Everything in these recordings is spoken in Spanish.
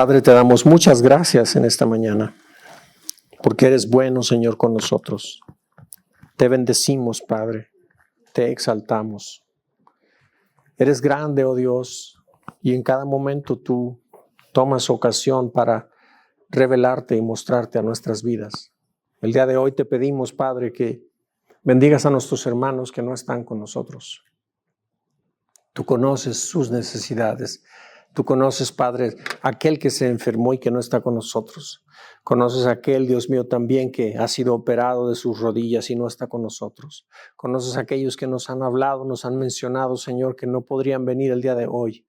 Padre, te damos muchas gracias en esta mañana, porque eres bueno, Señor, con nosotros. Te bendecimos, Padre, te exaltamos. Eres grande, oh Dios, y en cada momento tú tomas ocasión para revelarte y mostrarte a nuestras vidas. El día de hoy te pedimos, Padre, que bendigas a nuestros hermanos que no están con nosotros. Tú conoces sus necesidades. Tú conoces, Padre, aquel que se enfermó y que no está con nosotros. Conoces a aquel, Dios mío, también que ha sido operado de sus rodillas y no está con nosotros. Conoces a aquellos que nos han hablado, nos han mencionado, Señor, que no podrían venir el día de hoy.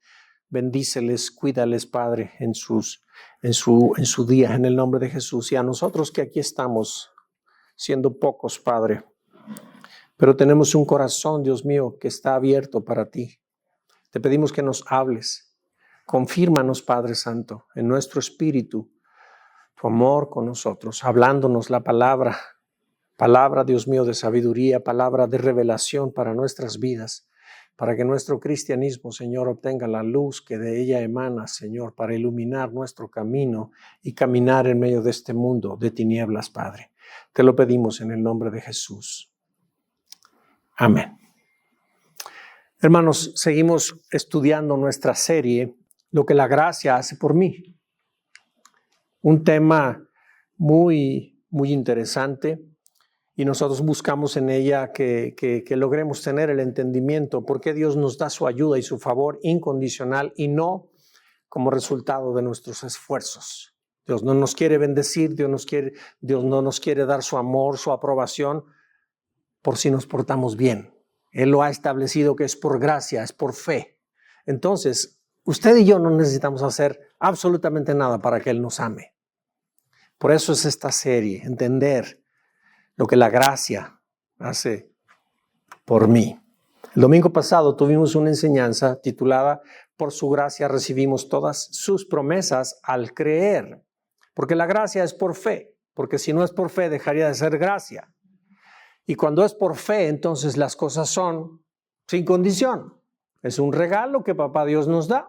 Bendíceles, cuídales, Padre, en su día, en el nombre de Jesús. Y a nosotros que aquí estamos, siendo pocos, Padre, pero tenemos un corazón, Dios mío, que está abierto para ti. Te pedimos que nos hables. Confírmanos, Padre Santo, en nuestro espíritu, tu amor con nosotros, hablándonos la palabra, Dios mío, de sabiduría, palabra de revelación para nuestras vidas, para que nuestro cristianismo, Señor, obtenga la luz que de ella emana, Señor, para iluminar nuestro camino y caminar en medio de este mundo de tinieblas, Padre. Te lo pedimos en el nombre de Jesús. Amén. Hermanos, seguimos estudiando nuestra serie, Lo que la gracia hace por mí. Un tema muy interesante, y nosotros buscamos en ella que logremos tener el entendimiento por qué Dios nos da su ayuda y su favor incondicional y no como resultado de nuestros esfuerzos. Dios no nos quiere bendecir, Dios no nos quiere dar su amor, su aprobación por si nos portamos bien. Él lo ha establecido que es por gracia, es por fe. Entonces, usted y yo no necesitamos hacer absolutamente nada para que Él nos ame. Por eso es esta serie, entender lo que la gracia hace por mí. El domingo pasado tuvimos una enseñanza titulada Por su gracia recibimos todas sus promesas al creer. Porque la gracia es por fe, porque si no es por fe dejaría de ser gracia. Y cuando es por fe, entonces las cosas son sin condición. Es un regalo que Papá Dios nos da,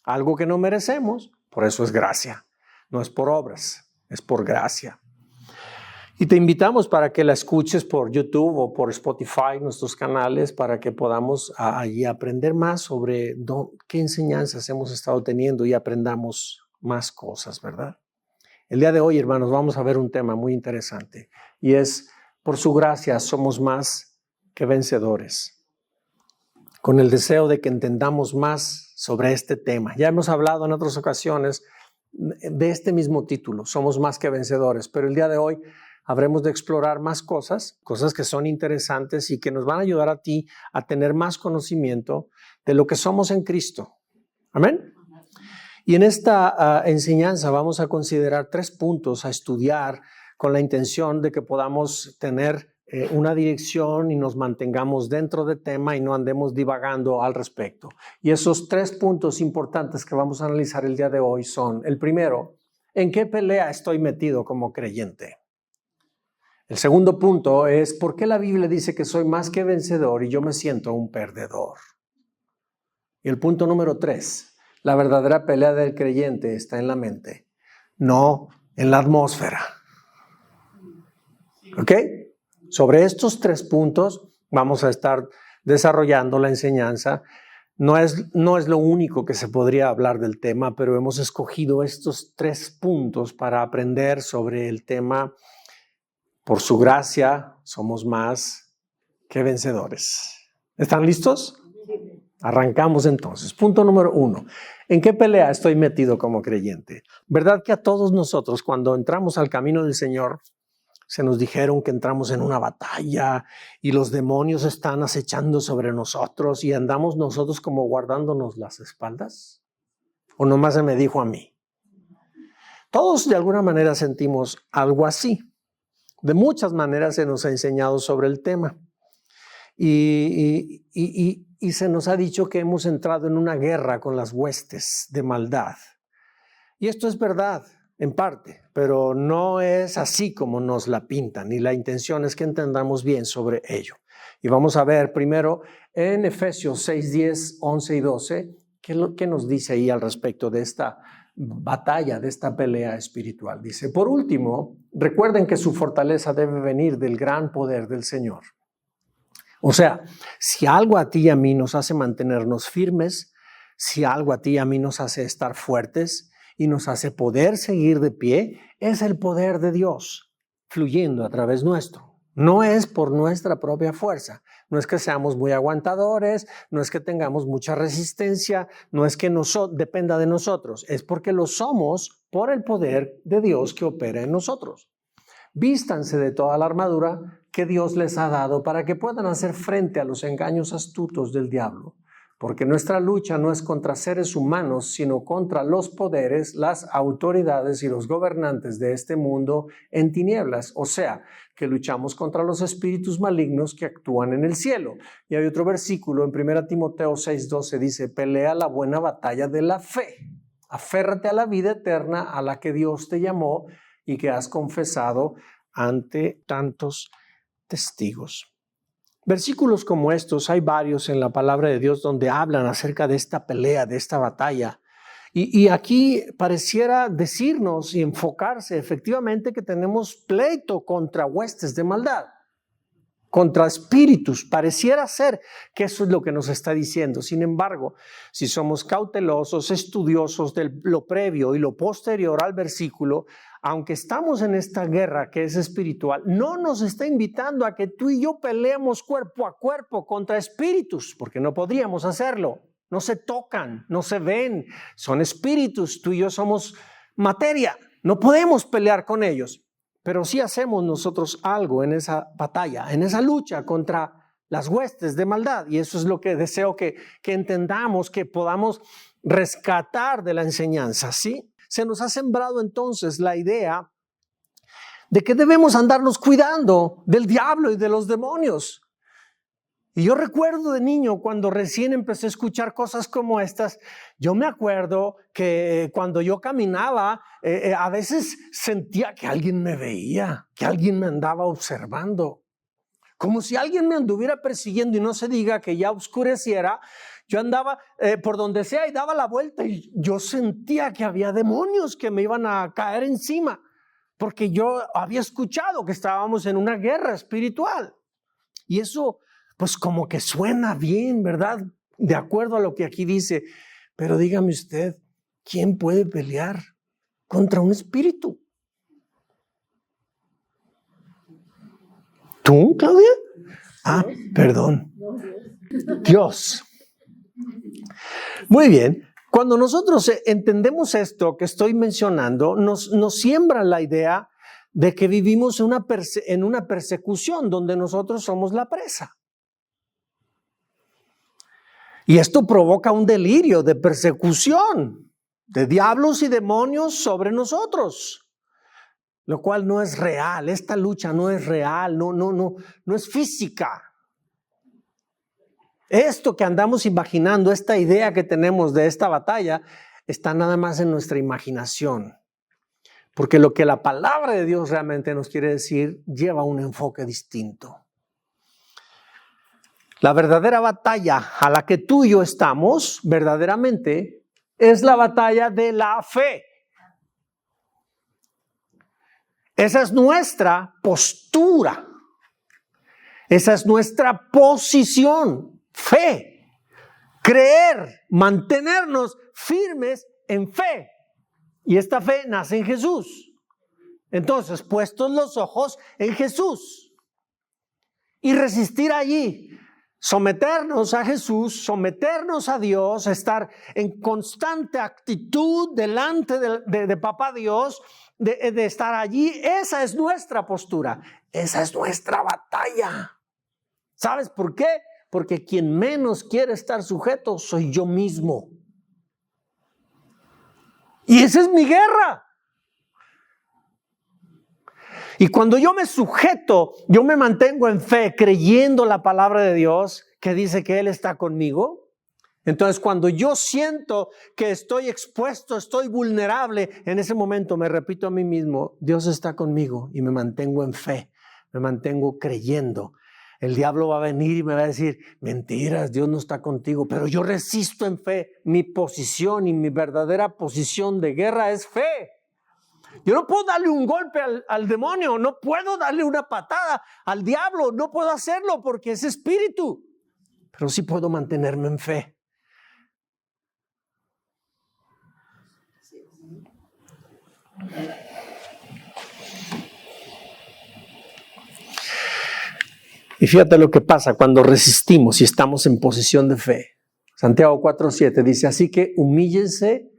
algo que no merecemos, por eso es gracia. No es por obras, es por gracia. Y te invitamos para que la escuches por YouTube o por Spotify, nuestros canales, para que podamos allí aprender más sobre qué enseñanzas hemos estado teniendo y aprendamos más cosas, ¿verdad? El día de hoy, hermanos, vamos a ver un tema muy interesante y es, por su gracia somos más que vencedores. Con el deseo de que entendamos más sobre este tema. Ya hemos hablado en otras ocasiones de este mismo título, somos más que vencedores, pero el día de hoy habremos de explorar más cosas que son interesantes y que nos van a ayudar a ti a tener más conocimiento de lo que somos en Cristo. Amén. Y en esta enseñanza vamos a considerar 3 puntos a estudiar con la intención de que podamos tener una dirección y nos mantengamos dentro del tema y no andemos divagando al respecto. Y esos 3 puntos importantes que vamos a analizar el día de hoy son: el primero, ¿en qué pelea estoy metido como creyente? El segundo punto es: ¿por qué la Biblia dice que soy más que vencedor y yo me siento un perdedor? Y el punto número 3, la verdadera pelea del creyente está en la mente, no en la atmósfera. ¿Ok? Sobre estos 3 puntos vamos a estar desarrollando la enseñanza. No es lo único que se podría hablar del tema, pero hemos escogido estos 3 puntos para aprender sobre el tema. Por su gracia somos más que vencedores. ¿Están listos? Arrancamos entonces. Punto número 1. ¿En qué pelea estoy metido como creyente? ¿Verdad que a todos nosotros, cuando entramos al camino del Señor, se nos dijeron que entramos en una batalla y los demonios están acechando sobre nosotros y andamos nosotros como guardándonos las espaldas? ¿O nomás se me dijo a mí? Todos de alguna manera sentimos algo así. De muchas maneras se nos ha enseñado sobre el tema. Y se nos ha dicho que hemos entrado en una guerra con las huestes de maldad. Y esto es verdad, en parte, pero no es así como nos la pintan. Y la intención es que entendamos bien sobre ello. Y vamos a ver primero en Efesios 6, 10, 11 y 12, ¿qué nos dice ahí al respecto de esta batalla, de esta pelea espiritual. Dice, por último, recuerden que su fortaleza debe venir del gran poder del Señor. O sea, si algo a ti y a mí nos hace mantenernos firmes, si algo a ti y a mí nos hace estar fuertes y nos hace poder seguir de pie, es el poder de Dios fluyendo a través nuestro. No es por nuestra propia fuerza, no es que seamos muy aguantadores, no es que tengamos mucha resistencia, no es que dependa de nosotros, es porque lo somos por el poder de Dios que opera en nosotros. Vístanse de toda la armadura que Dios les ha dado para que puedan hacer frente a los engaños astutos del diablo. Porque nuestra lucha no es contra seres humanos, sino contra los poderes, las autoridades y los gobernantes de este mundo en tinieblas. O sea, que luchamos contra los espíritus malignos que actúan en el cielo. Y hay otro versículo en 1 Timoteo 6:12, dice, pelea la buena batalla de la fe. Aférrate a la vida eterna a la que Dios te llamó y que has confesado ante tantos testigos. Versículos como estos, hay varios en la palabra de Dios donde hablan acerca de esta pelea, de esta batalla. Y aquí pareciera decirnos y enfocarse efectivamente que tenemos pleito contra huestes de maldad, contra espíritus. Pareciera ser que eso es lo que nos está diciendo. Sin embargo, si somos cautelosos, estudiosos de lo previo y lo posterior al versículo, aunque estamos en esta guerra que es espiritual, no nos está invitando a que tú y yo peleemos cuerpo a cuerpo contra espíritus, porque no podríamos hacerlo. No se tocan, no se ven, son espíritus, tú y yo somos materia, no podemos pelear con ellos, pero sí hacemos nosotros algo en esa batalla, en esa lucha contra las huestes de maldad, y eso es lo que deseo que entendamos, que podamos rescatar de la enseñanza, ¿sí? Se nos ha sembrado entonces la idea de que debemos andarnos cuidando del diablo y de los demonios. Y yo recuerdo de niño cuando recién empecé a escuchar cosas como estas, yo me acuerdo que cuando yo caminaba, a veces sentía que alguien me veía, que alguien me andaba observando, como si alguien me anduviera persiguiendo, y no se diga que ya oscureciera. Yo andaba por donde sea y daba la vuelta y yo sentía que había demonios que me iban a caer encima, porque yo había escuchado que estábamos en una guerra espiritual. Y eso pues como que suena bien, ¿verdad? De acuerdo a lo que aquí dice. Pero dígame usted, ¿quién puede pelear contra un espíritu? ¿Tú, Claudia? Ah, perdón. Dios. Muy bien. Cuando nosotros entendemos esto que estoy mencionando, nos siembra la idea de que vivimos en una persecución donde nosotros somos la presa. Y esto provoca un delirio de persecución de diablos y demonios sobre nosotros, lo cual no es real. Esta lucha no es real, no es física. Esto que andamos imaginando, esta idea que tenemos de esta batalla, está nada más en nuestra imaginación. Porque lo que la palabra de Dios realmente nos quiere decir lleva un enfoque distinto. La verdadera batalla a la que tú y yo estamos, verdaderamente, es la batalla de la fe. Esa es nuestra postura. Esa es nuestra posición. Fe. Creer, mantenernos firmes en fe. Y esta fe nace en Jesús. Entonces, puestos los ojos en Jesús y resistir allí. Someternos a Jesús, someternos a Dios, estar en constante actitud delante de Papá Dios, de estar allí. Esa es nuestra postura, esa es nuestra batalla. ¿Sabes por qué? Porque quien menos quiere estar sujeto soy yo mismo. Y esa es mi guerra. Y cuando yo me sujeto, yo me mantengo en fe, creyendo la palabra de Dios que dice que Él está conmigo. Entonces, cuando yo siento que estoy expuesto, estoy vulnerable, en ese momento me repito a mí mismo, Dios está conmigo, y me mantengo en fe, me mantengo creyendo. el diablo va a venir y me va a decir, mentiras, Dios no está contigo, pero yo resisto en fe. Mi posición y mi verdadera posición de guerra es fe. Yo no puedo darle un golpe al demonio, no puedo darle una patada al diablo, no puedo hacerlo porque es espíritu, pero sí puedo mantenerme en fe. Y fíjate lo que pasa cuando resistimos y estamos en posición de fe. Santiago 4:7 dice, así que humíllense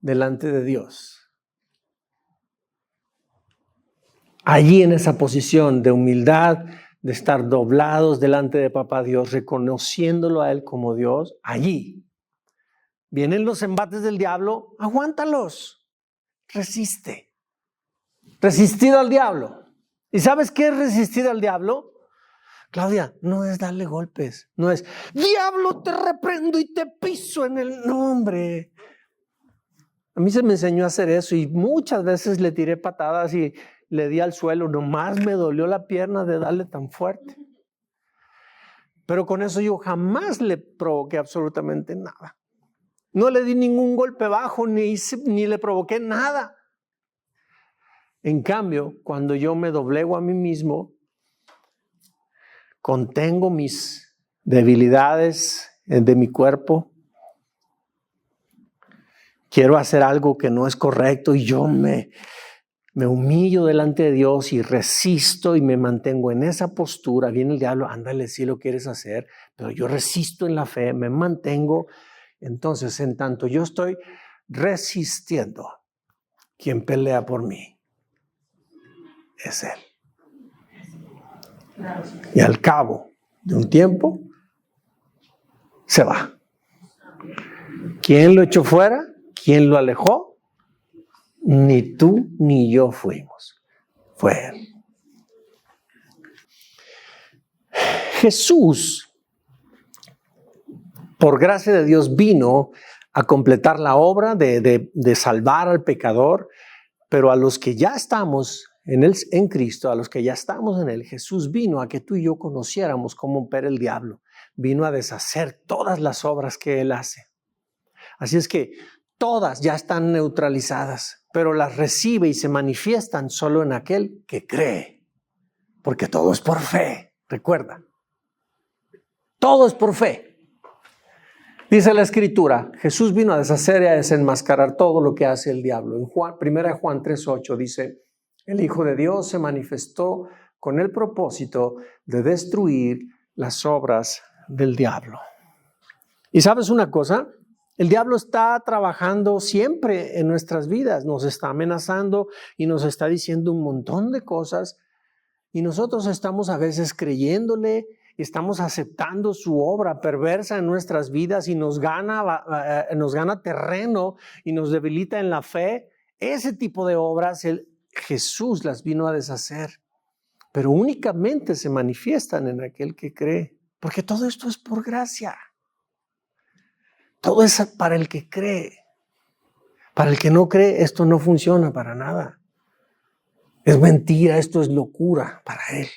delante de Dios. Allí en esa posición de humildad, de estar doblados delante de Papá Dios, reconociéndolo a Él como Dios, allí vienen los embates del diablo, aguántalos, resiste. Resistido al diablo. ¿Y sabes qué es resistir al diablo? Claudia, no es darle golpes, no es, diablo, te reprendo y te piso en el nombre. A mí se me enseñó a hacer eso y muchas veces le tiré patadas y le di al suelo, nomás me dolió la pierna de darle tan fuerte. Pero con eso yo jamás le provoqué absolutamente nada. No le di ningún golpe bajo ni le provoqué nada. En cambio, cuando yo me doblego a mí mismo, contengo mis debilidades de mi cuerpo, quiero hacer algo que no es correcto y yo me humillo delante de Dios y resisto y me mantengo en esa postura. Viene el diablo, ándale, si lo quieres hacer, pero yo resisto en la fe, me mantengo. Entonces, en tanto yo estoy resistiendo, quien pelea por mí es Él. Y al cabo de un tiempo, se va. ¿Quién lo echó fuera? ¿Quién lo alejó? Ni tú ni yo fuimos. Fue Él. Jesús, por gracia de Dios, vino a completar la obra de salvar al pecador, pero a los que ya estamos en Cristo, a los que ya estamos en Él, Jesús vino a que tú y yo conociéramos cómo opera el diablo. Vino a deshacer todas las obras que Él hace. Así es que todas ya están neutralizadas, pero las recibe y se manifiestan solo en aquel que cree. Porque todo es por fe, recuerda. Todo es por fe. Dice la Escritura, Jesús vino a deshacer y a desenmascarar todo lo que hace el diablo. En 1 Juan 3:8 dice, el Hijo de Dios se manifestó con el propósito de destruir las obras del diablo. ¿Y sabes una cosa? El diablo está trabajando siempre en nuestras vidas, nos está amenazando y nos está diciendo un montón de cosas y nosotros estamos a veces creyéndole, estamos aceptando su obra perversa en nuestras vidas y nos gana terreno y nos debilita en la fe. Ese tipo de obras Jesús las vino a deshacer, pero únicamente se manifiestan en aquel que cree, porque todo esto es por gracia. Todo es para el que cree. Para el que no cree, esto no funciona para nada. Es mentira, esto es locura para él.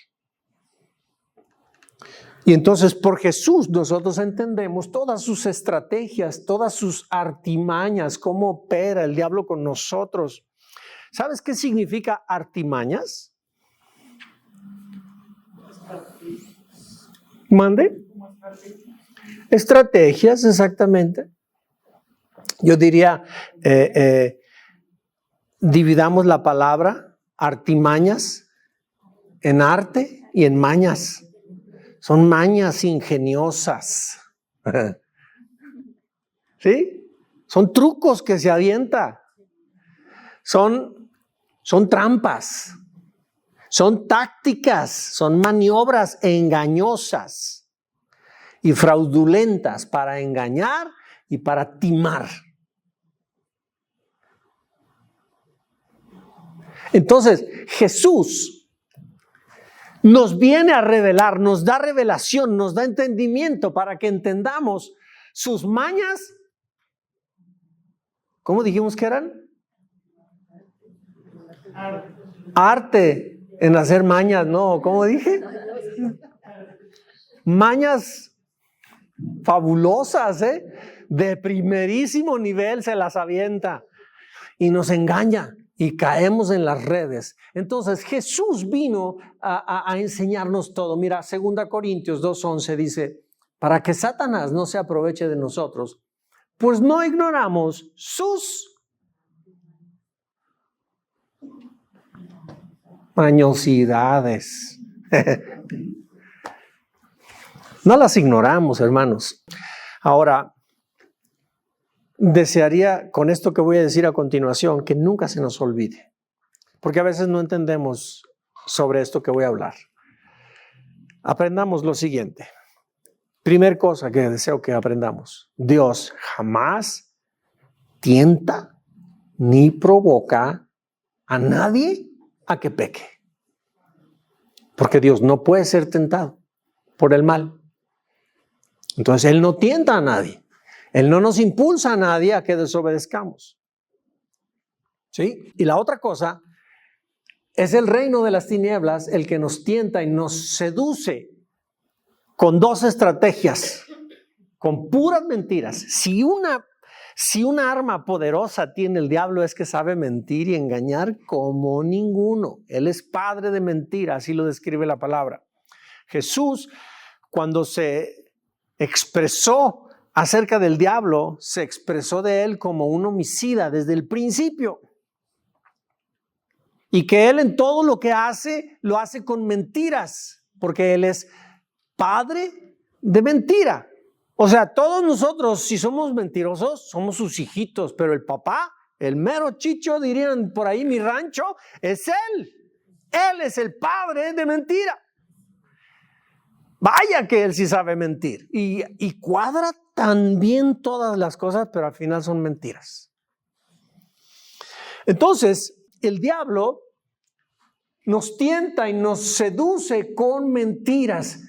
Y entonces por Jesús nosotros entendemos todas sus estrategias, todas sus artimañas, cómo opera el diablo con nosotros. ¿Sabes qué significa artimañas? ¿Mande? Estrategias, exactamente. Yo diría, dividamos la palabra artimañas en arte y en mañas. Son mañas ingeniosas. ¿Sí? Son trucos que se avienta. Son trampas. Son tácticas. Son maniobras engañosas y fraudulentas para engañar y para timar. Entonces, Jesús nos viene a revelar, nos da revelación, nos da entendimiento para que entendamos sus mañas. ¿Cómo dijimos que eran? Arte en hacer mañas, ¿no? ¿Cómo dije? mañas fabulosas, de primerísimo nivel se las avienta y nos engaña y caemos en las redes. Entonces Jesús vino a enseñarnos todo. Mira, 2 Corintios 2:11 dice, para que Satanás no se aproveche de nosotros, pues no ignoramos sus mañosidades. No las ignoramos, hermanos. Ahora, desearía con esto que voy a decir a continuación que nunca se nos olvide, porque a veces no entendemos sobre esto que voy a hablar. Aprendamos lo siguiente. Primer cosa que deseo que aprendamos: Dios jamás tienta ni provoca a nadie a que peque, porque Dios no puede ser tentado por el mal. Entonces Él no tienta a nadie. Él no nos impulsa a nadie a que desobedezcamos. ¿Sí? Y la otra cosa es el reino de las tinieblas, el que nos tienta y nos seduce con dos estrategias, con puras mentiras. Si una arma poderosa tiene el diablo, es que sabe mentir y engañar como ninguno. Él es padre de mentira, así lo describe la palabra. Jesús, cuando se expresó acerca del diablo, se expresó de él como un homicida desde el principio. Y que él en todo lo que hace, lo hace con mentiras, porque él es padre de mentira. O sea, todos nosotros, si somos mentirosos, somos sus hijitos, pero el papá, el mero chicho, dirían por ahí mi rancho, es él. Él es el padre de mentira. Vaya que él sí sabe mentir. Y cuadra tan bien todas las cosas, pero al final son mentiras. Entonces, el diablo nos tienta y nos seduce con mentiras.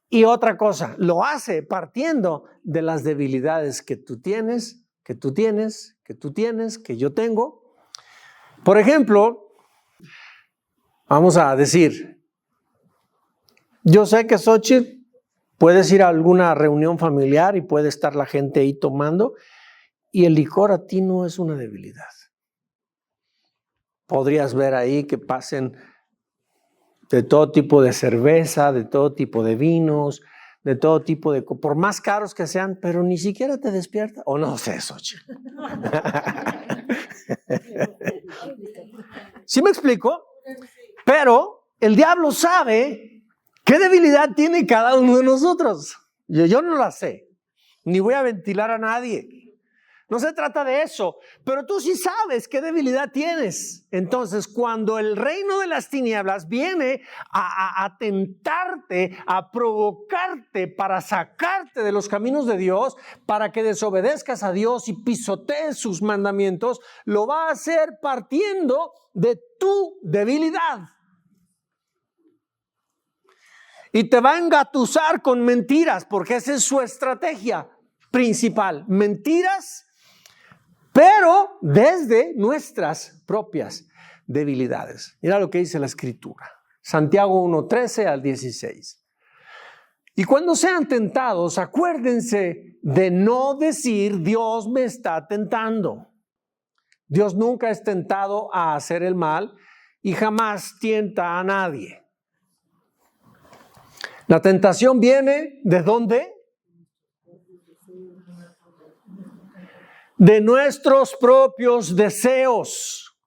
Y otra cosa, lo hace partiendo de las debilidades que tú tienes, que yo tengo. Por ejemplo, vamos a decir, yo sé que Xochitl, puedes ir a alguna reunión familiar y puede estar la gente ahí tomando, y el licor a ti no es una debilidad. Podrías ver ahí que pasen de todo tipo de cerveza, de todo tipo de vinos, de todo tipo de... por más caros que sean, pero ni siquiera te despierta. O no sé, Xochitl. ¿Sí me explico? Pero el diablo sabe qué debilidad tiene cada uno de nosotros. Yo no la sé, ni voy a ventilar a nadie. No se trata de eso, pero tú sí sabes qué debilidad tienes. Entonces, cuando el reino de las tinieblas viene a tentarte, a provocarte para sacarte de los caminos de Dios, para que desobedezcas a Dios y pisotees sus mandamientos, lo va a hacer partiendo de tu debilidad. Y te va a engatusar con mentiras, porque esa es su estrategia principal. Mentiras, pero desde nuestras propias debilidades. Mira lo que dice la Escritura. Santiago 1:13 al 16. Y cuando sean tentados, acuérdense de no decir Dios me está tentando. Dios nunca es tentado a hacer el mal y jamás tienta a nadie. La tentación viene ¿de dónde? De nuestros propios deseos,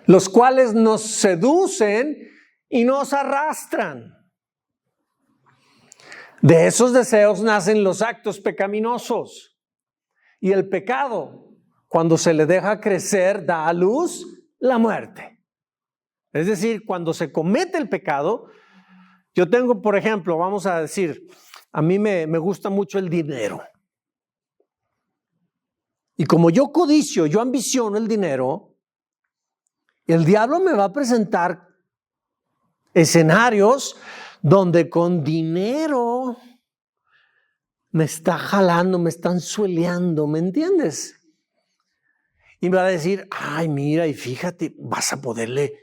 los cuales nos seducen y nos arrastran. De esos deseos nacen los actos pecaminosos. Y el pecado, cuando se le deja crecer, da a luz la muerte. Es decir, cuando se comete el pecado, yo tengo, por ejemplo, vamos a decir, a mí me gusta mucho el dinero. Y como yo codicio, yo ambiciono el dinero, el diablo me va a presentar escenarios donde con dinero me está jalando, me están sueleando, ¿me entiendes? Y me va a decir, ay, mira, y fíjate, vas a poderle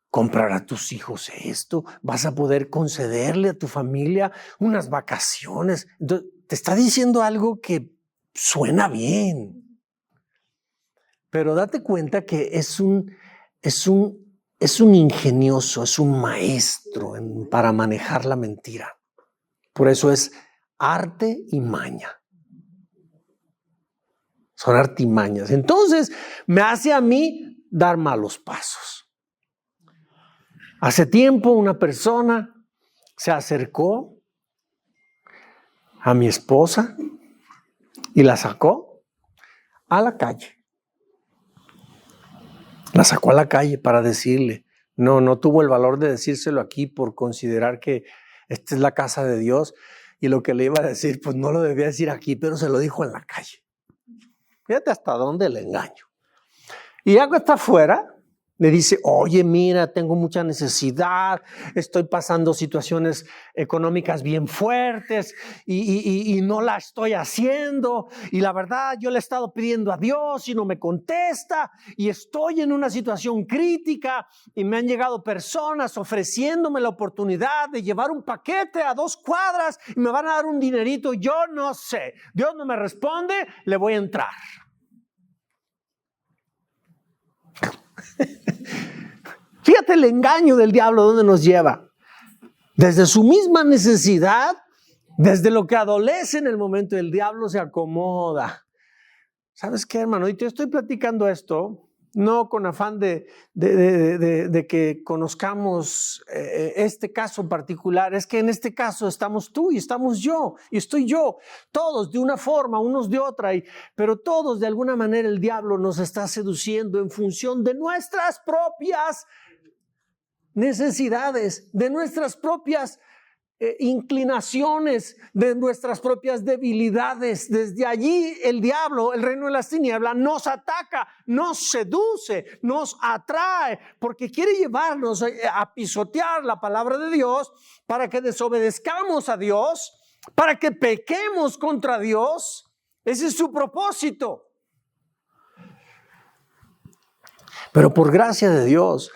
comprar a tus hijos esto, vas a poder concederle a tu familia unas vacaciones. Entonces, te está diciendo algo que suena bien, pero date cuenta que es un ingenioso, es un maestro para manejar la mentira. Por eso es arte y maña. Son artimañas. Entonces, me hace a mí dar malos pasos. Hace tiempo una persona se acercó a mi esposa y la sacó a la calle. La sacó a la calle para decirle, no tuvo el valor de decírselo aquí por considerar que esta es la casa de Dios y lo que le iba a decir, pues no lo debía decir aquí, pero se lo dijo en la calle. Fíjate hasta dónde le engaño. Y ya que está afuera, le dice, oye, mira, tengo mucha necesidad, estoy pasando situaciones económicas bien fuertes y no la estoy haciendo. Y la verdad, yo le he estado pidiendo a Dios y no me contesta. Y estoy en una situación crítica y me han llegado personas ofreciéndome la oportunidad de llevar un paquete a 2 cuadras y me van a dar un dinerito. Yo no sé, Dios no me responde, le voy a entrar. Fíjate el engaño del diablo, ¿dónde nos lleva? Desde su misma necesidad, desde lo que adolece en el momento, el diablo se acomoda. ¿Sabes qué, hermano? Y te estoy platicando esto, no con afán de que conozcamos este caso en particular. Es que en este caso estamos tú y estamos yo y estoy yo, todos de una forma, unos de otra, pero todos de alguna manera el diablo nos está seduciendo en función de nuestras propias necesidades, de nuestras propias inclinaciones, de nuestras propias debilidades. Desde allí el diablo, el reino de las tinieblas, nos ataca, nos seduce, nos atrae, porque quiere llevarnos a pisotear la palabra de Dios para que desobedezcamos a Dios, para que pequemos contra Dios. Ese es su propósito. Pero por gracia de Dios,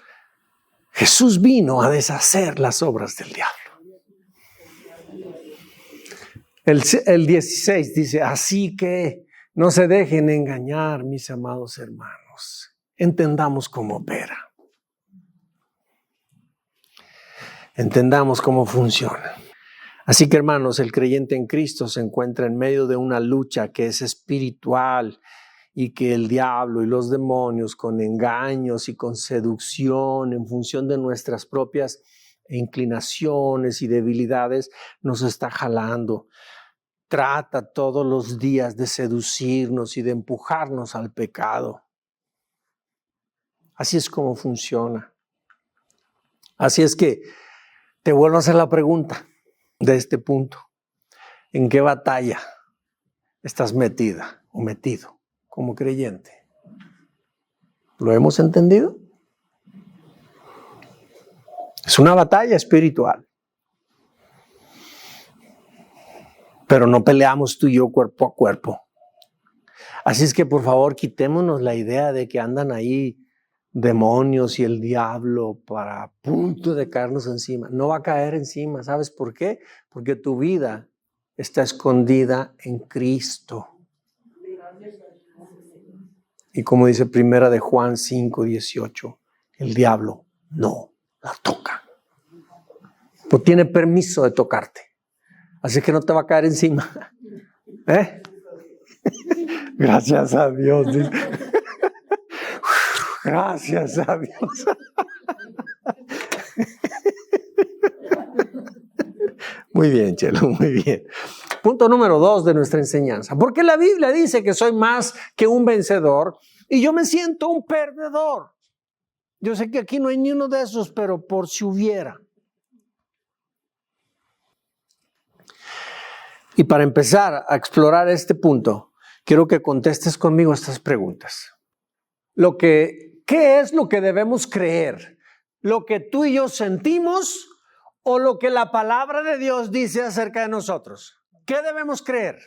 Jesús vino a deshacer las obras del diablo. El 16 dice, así que no se dejen engañar, mis amados hermanos. Entendamos cómo opera. Entendamos cómo funciona. Así que, hermanos, el creyente en Cristo se encuentra en medio de una lucha que es espiritual y que el diablo y los demonios, con engaños y con seducción en función de nuestras propias inclinaciones y debilidades, nos está jalando. Trata todos los días de seducirnos y de empujarnos al pecado. Así es como funciona. Así es que te vuelvo a hacer la pregunta de este punto. ¿En qué batalla estás metida o metido como creyente? ¿Lo hemos entendido? Es una batalla espiritual. Pero no peleamos tú y yo cuerpo a cuerpo. Así es que por favor quitémonos la idea de que andan ahí demonios y el diablo para a punto de caernos encima. No va a caer encima. ¿Sabes por qué? Porque tu vida está escondida en Cristo. Y como dice 1 de Juan 5:18, el diablo no la toca. No tiene permiso de tocarte. Así que no te va a caer encima. Gracias a Dios. Gracias a Dios. Muy bien, Chelo, muy bien. Punto número 2 de nuestra enseñanza. Porque la Biblia dice que soy más que un vencedor y yo me siento un perdedor. Yo sé que aquí no hay ni uno de esos, pero por si hubiera. Y para empezar a explorar este punto, quiero que contestes conmigo estas preguntas. ¿Qué es lo que debemos creer? ¿Lo que tú y yo sentimos o lo que la palabra de Dios dice acerca de nosotros? ¿Qué debemos creer?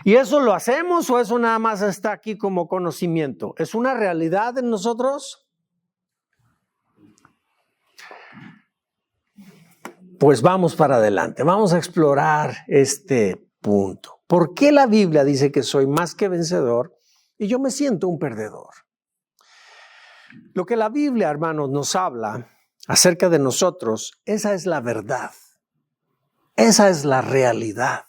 ¿Y eso lo hacemos o eso nada más está aquí como conocimiento? ¿Es una realidad en nosotros? pues vamos para adelante. Vamos a explorar este punto. ¿Por qué la Biblia dice que soy más que vencedor y yo me siento un perdedor? Lo que la Biblia, hermanos, nos habla acerca de nosotros, esa es la verdad. Esa es la realidad.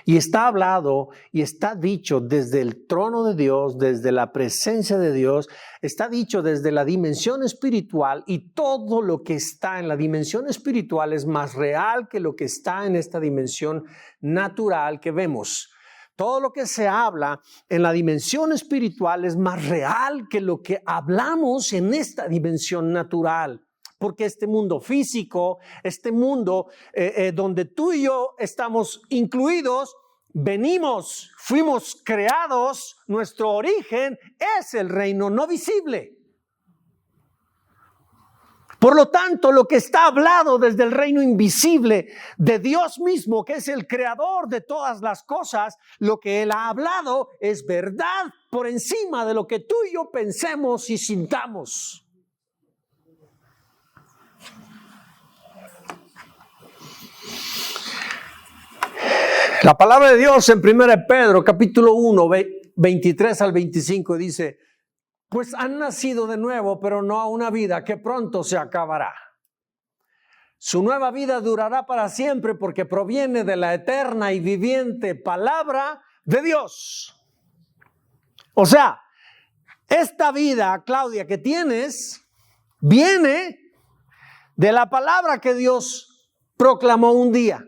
Y está hablado y está dicho desde el trono de Dios, desde la presencia de Dios, está dicho desde la dimensión espiritual, y todo lo que está en la dimensión espiritual es más real que lo que está en esta dimensión natural que vemos. Todo lo que se habla en la dimensión espiritual es más real que lo que hablamos en esta dimensión natural. Porque este mundo físico, este mundo donde tú y yo estamos incluidos, fuimos creados, nuestro origen es el reino no visible. Por lo tanto, lo que está hablado desde el reino invisible de Dios mismo, que es el creador de todas las cosas, lo que Él ha hablado es verdad por encima de lo que tú y yo pensemos y sintamos. La palabra de Dios en 1 Pedro capítulo 1, 23 al 25 dice: pues han nacido de nuevo, pero no a una vida que pronto se acabará. Su nueva vida durará para siempre porque proviene de la eterna y viviente palabra de Dios. O sea, esta vida, Claudia, que tienes, viene de la palabra que Dios proclamó un día.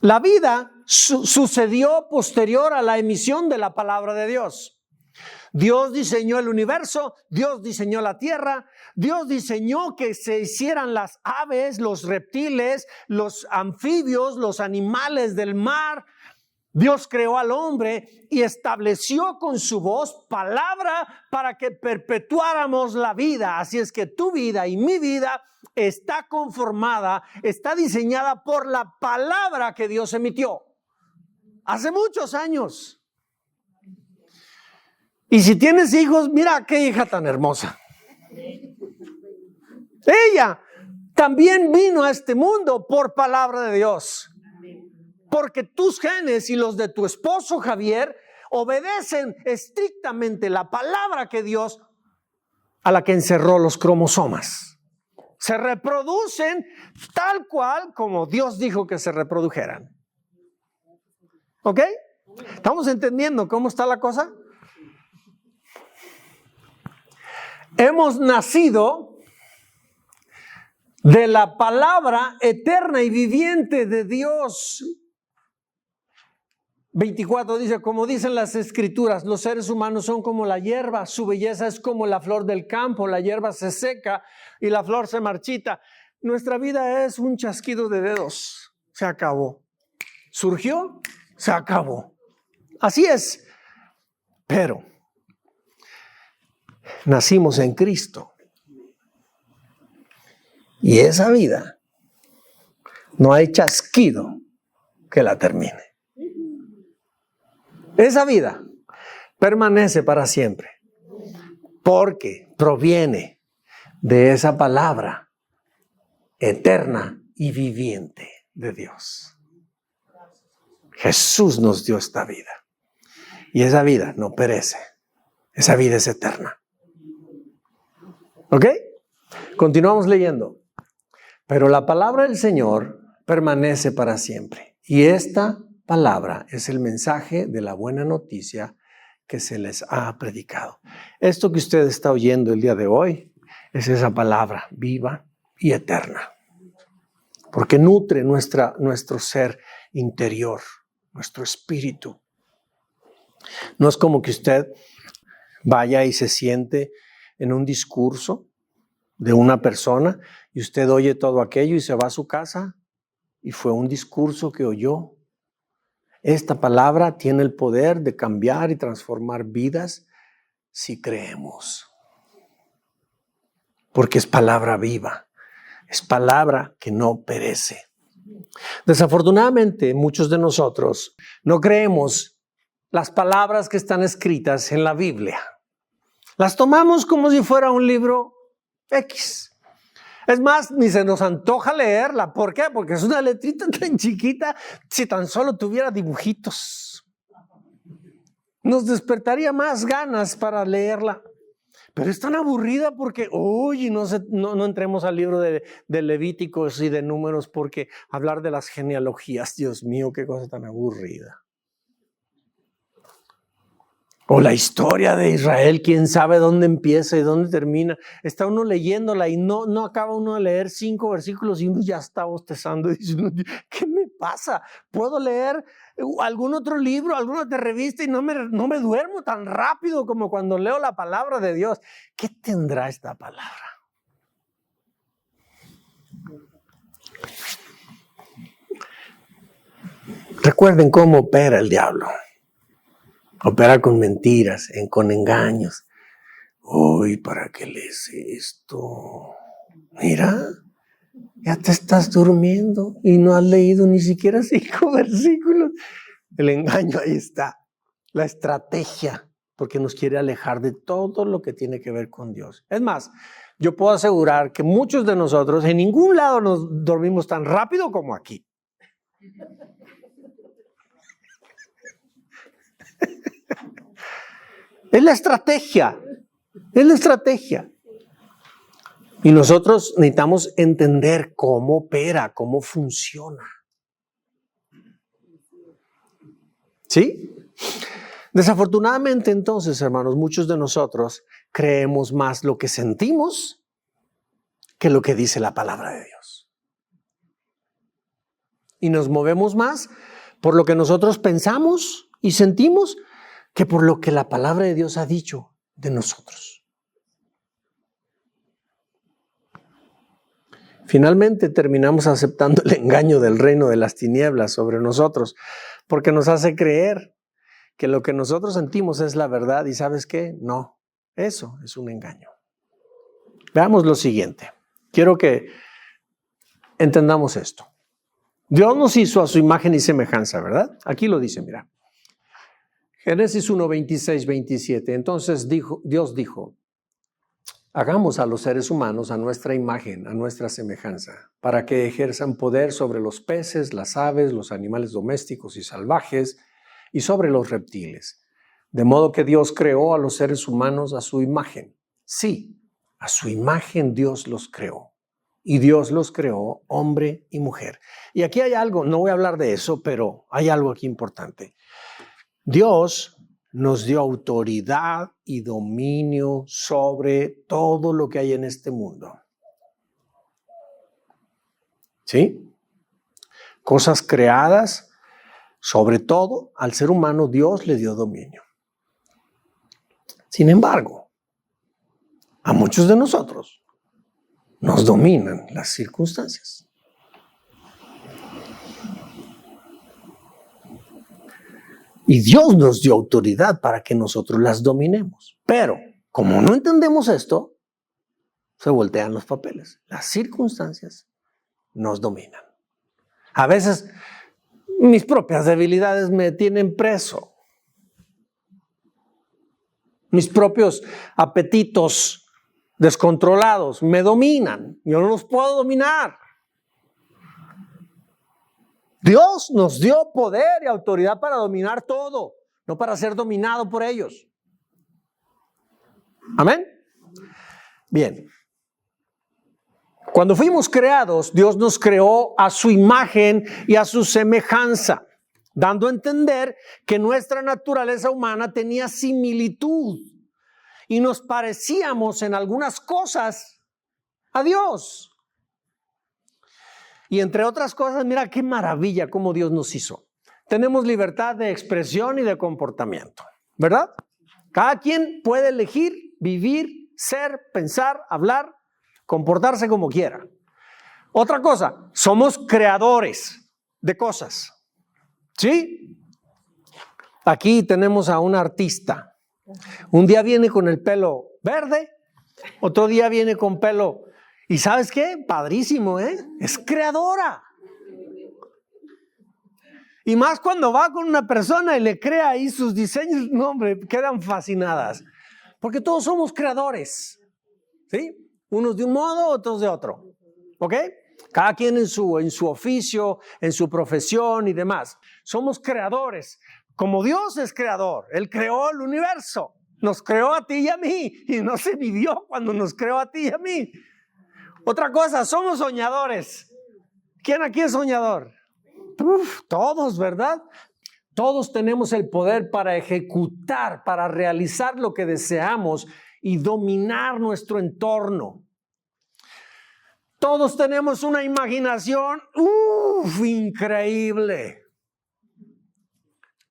La vida sucedió posterior a la emisión de la palabra de Dios. Dios diseñó el universo, Dios diseñó la tierra, Dios diseñó que se hicieran las aves, los reptiles, los anfibios, los animales del mar. Dios creó al hombre y estableció con su voz palabra para que perpetuáramos la vida. Así es que tu vida y mi vida está conformada, está diseñada por la palabra que Dios emitió hace muchos años. Y si tienes hijos, mira qué hija tan hermosa. Ella también vino a este mundo por palabra de Dios. Porque tus genes y los de tu esposo Javier obedecen estrictamente la palabra que Dios, a la que encerró los cromosomas. Se reproducen tal cual como Dios dijo que se reprodujeran. ¿Ok? ¿Estamos entendiendo cómo está la cosa? Hemos nacido de la palabra eterna y viviente de Dios. 24 dice: como dicen las escrituras, los seres humanos son como la hierba, su belleza es como la flor del campo, la hierba se seca y la flor se marchita. Nuestra vida es un chasquido de dedos, se acabó. Surgió, se acabó. Así es. Pero nacimos en Cristo. Y esa vida, no hay chasquido que la termine. Esa vida permanece para siempre porque proviene de esa palabra eterna y viviente de Dios. Jesús nos dio esta vida y esa vida no perece, esa vida es eterna. ¿Ok? Continuamos leyendo. Pero la palabra del Señor permanece para siempre y esta palabra es el mensaje de la buena noticia que se les ha predicado. Esto que usted está oyendo el día de hoy es esa palabra viva y eterna, porque nutre nuestro ser interior, nuestro espíritu. No es como que usted vaya y se siente en un discurso de una persona y usted oye todo aquello y se va a su casa y fue un discurso que oyó. Esta palabra tiene el poder de cambiar y transformar vidas si creemos. Porque es palabra viva, es palabra que no perece. Desafortunadamente, muchos de nosotros no creemos las palabras que están escritas en la Biblia. Las tomamos como si fuera un libro X. Es más, ni se nos antoja leerla. ¿Por qué? Porque es una letrita tan chiquita. Si tan solo tuviera dibujitos, nos despertaría más ganas para leerla. Pero es tan aburrida porque, oye, no entremos al libro de Levíticos y de Números, porque hablar de las genealogías, Dios mío, qué cosa tan aburrida. O la historia de Israel, quién sabe dónde empieza y dónde termina. Está uno leyéndola y no acaba uno de leer 5 versículos y uno ya está bostezando y dice, ¿qué me pasa? ¿Puedo leer algún otro libro, alguna otra revista y no me duermo tan rápido como cuando leo la palabra de Dios? ¿Qué tendrá esta palabra? Recuerden cómo opera el diablo. Opera con mentiras, con engaños. Uy, ¿para qué lees esto? Mira, ya te estás durmiendo y no has leído ni siquiera 5 versículos. El engaño ahí está. La estrategia, porque nos quiere alejar de todo lo que tiene que ver con Dios. Es más, yo puedo asegurar que muchos de nosotros en ningún lado nos dormimos tan rápido como aquí. Es la estrategia. Es la estrategia. Y nosotros necesitamos entender cómo opera, cómo funciona. ¿Sí? Desafortunadamente, entonces, hermanos, muchos de nosotros creemos más lo que sentimos que lo que dice la palabra de Dios. Y nos movemos más por lo que nosotros pensamos y sentimos que por lo que la palabra de Dios ha dicho de nosotros. Finalmente terminamos aceptando el engaño del reino de las tinieblas sobre nosotros, porque nos hace creer que lo que nosotros sentimos es la verdad y ¿sabes qué? No, eso es un engaño. Veamos lo siguiente. Quiero que entendamos esto. Dios nos hizo a su imagen y semejanza, ¿verdad? Aquí lo dice, mira. Génesis 1, 26, 27. Entonces Dios dijo, hagamos a los seres humanos a nuestra imagen, a nuestra semejanza, para que ejerzan poder sobre los peces, las aves, los animales domésticos y salvajes, y sobre los reptiles. De modo que Dios creó a los seres humanos a su imagen. Sí, a su imagen Dios los creó. Y Dios los creó hombre y mujer. Y aquí hay algo, no voy a hablar de eso, pero hay algo aquí importante. Dios nos dio autoridad y dominio sobre todo lo que hay en este mundo. ¿Sí? Cosas creadas, sobre todo al ser humano Dios le dio dominio. Sin embargo, a muchos de nosotros nos dominan las circunstancias. Y Dios nos dio autoridad para que nosotros las dominemos. Pero, como no entendemos esto, se voltean los papeles. Las circunstancias nos dominan. A veces, mis propias debilidades me tienen preso. Mis propios apetitos descontrolados me dominan. Yo no los puedo dominar. Dios nos dio poder y autoridad para dominar todo, no para ser dominado por ellos. ¿Amén? Bien. Cuando fuimos creados, Dios nos creó a su imagen y a su semejanza, dando a entender que nuestra naturaleza humana tenía similitud y nos parecíamos en algunas cosas a Dios. Y entre otras cosas, mira qué maravilla cómo Dios nos hizo. Tenemos libertad de expresión y de comportamiento, ¿verdad? Cada quien puede elegir, vivir, ser, pensar, hablar, comportarse como quiera. Otra cosa, somos creadores de cosas, ¿sí? Aquí tenemos a un artista. Un día viene con el pelo verde, otro día viene con pelo... ¿Y sabes qué? Padrísimo, ¿eh? Es creadora. Y más cuando va con una persona y le crea ahí sus diseños, no, hombre, quedan fascinadas. Porque todos somos creadores, ¿sí? Unos de un modo, otros de otro. ¿Ok? Cada quien en su oficio, en su profesión y demás. Somos creadores. Como Dios es creador, Él creó el universo. Nos creó a ti y a mí. Y no se vivió cuando nos creó a ti y a mí. Otra cosa, somos soñadores. ¿Quién aquí es soñador? Todos, ¿verdad? Todos tenemos el poder para ejecutar, para realizar lo que deseamos y dominar nuestro entorno. Todos tenemos una imaginación increíble.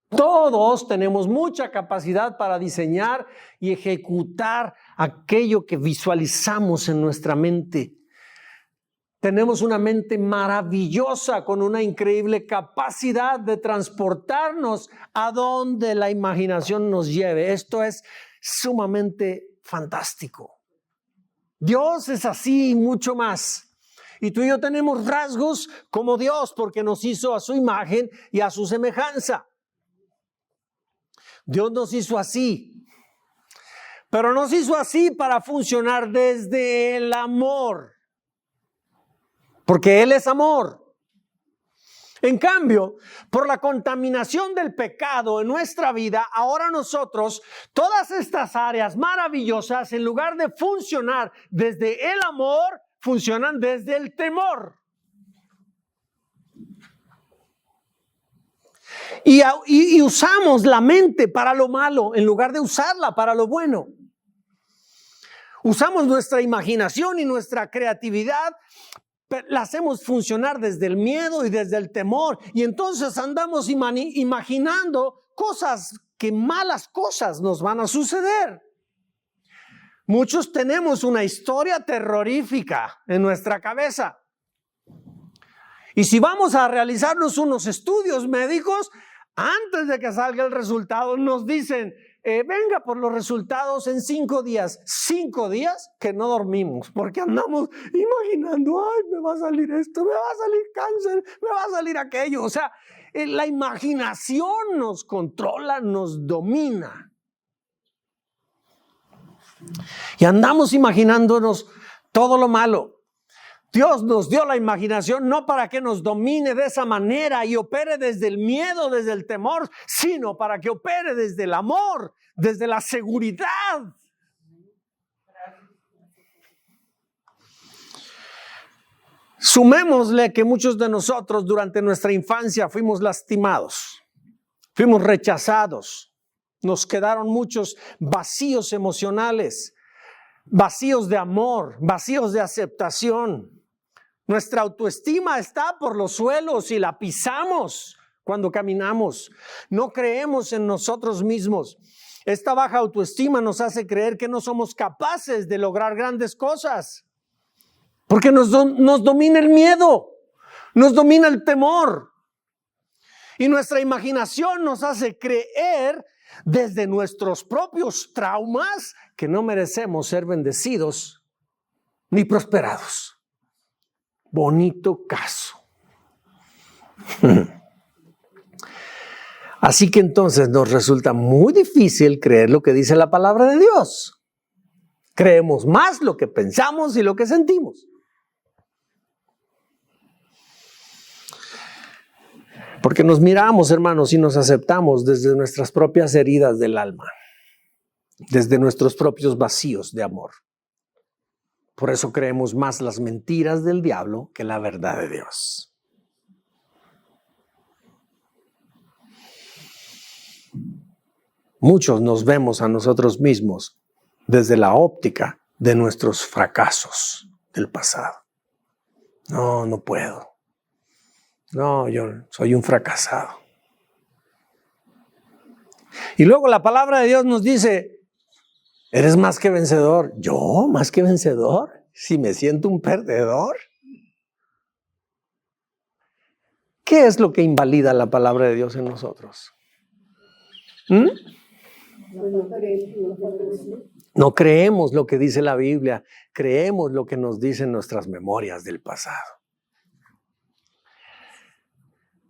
Todos tenemos mucha capacidad para diseñar y ejecutar aquello que visualizamos en nuestra mente. Tenemos una mente maravillosa con una increíble capacidad de transportarnos a donde la imaginación nos lleve. Esto es sumamente fantástico. Dios es así y mucho más. Y tú y yo tenemos rasgos como Dios porque nos hizo a su imagen y a su semejanza. Dios nos hizo así. Pero nos hizo así para funcionar desde el amor. Porque Él es amor. En cambio, por la contaminación del pecado en nuestra vida, ahora nosotros, todas estas áreas maravillosas, en lugar de funcionar desde el amor, funcionan desde el temor. Y usamos la mente para lo malo en lugar de usarla para lo bueno. Usamos nuestra imaginación y nuestra creatividad, la hacemos funcionar desde el miedo y desde el temor. Y entonces andamos imaginando malas cosas nos van a suceder. Muchos tenemos una historia terrorífica en nuestra cabeza. Y si vamos a realizarnos unos estudios médicos, antes de que salga el resultado, nos dicen, venga por los resultados en 5 días. 5 días que no dormimos, porque andamos imaginando, ay, me va a salir esto, me va a salir cáncer, me va a salir aquello. O sea, la imaginación nos controla, nos domina. Y andamos imaginándonos todo lo malo. Dios nos dio la imaginación no para que nos domine de esa manera y opere desde el miedo, desde el temor, sino para que opere desde el amor, desde la seguridad. Sumémosle que muchos de nosotros durante nuestra infancia fuimos lastimados, fuimos rechazados, nos quedaron muchos vacíos emocionales, vacíos de amor, vacíos de aceptación. Nuestra autoestima está por los suelos y la pisamos cuando caminamos. No creemos en nosotros mismos. Esta baja autoestima nos hace creer que no somos capaces de lograr grandes cosas. Porque nos domina el miedo, nos domina el temor. Y nuestra imaginación nos hace creer desde nuestros propios traumas que no merecemos ser bendecidos ni prosperados. Bonito caso. Así que entonces nos resulta muy difícil creer lo que dice la palabra de Dios. Creemos más lo que pensamos y lo que sentimos. Porque nos miramos, hermanos, y nos aceptamos desde nuestras propias heridas del alma, desde nuestros propios vacíos de amor. Por eso creemos más las mentiras del diablo que la verdad de Dios. Muchos nos vemos a nosotros mismos desde la óptica de nuestros fracasos del pasado. No puedo. No, yo soy un fracasado. Y luego la palabra de Dios nos dice, ¿eres más que vencedor? ¿Yo más que vencedor? Si me siento un perdedor. ¿Qué es lo que invalida la palabra de Dios en nosotros? No creemos lo que dice la Biblia, creemos lo que nos dicen nuestras memorias del pasado.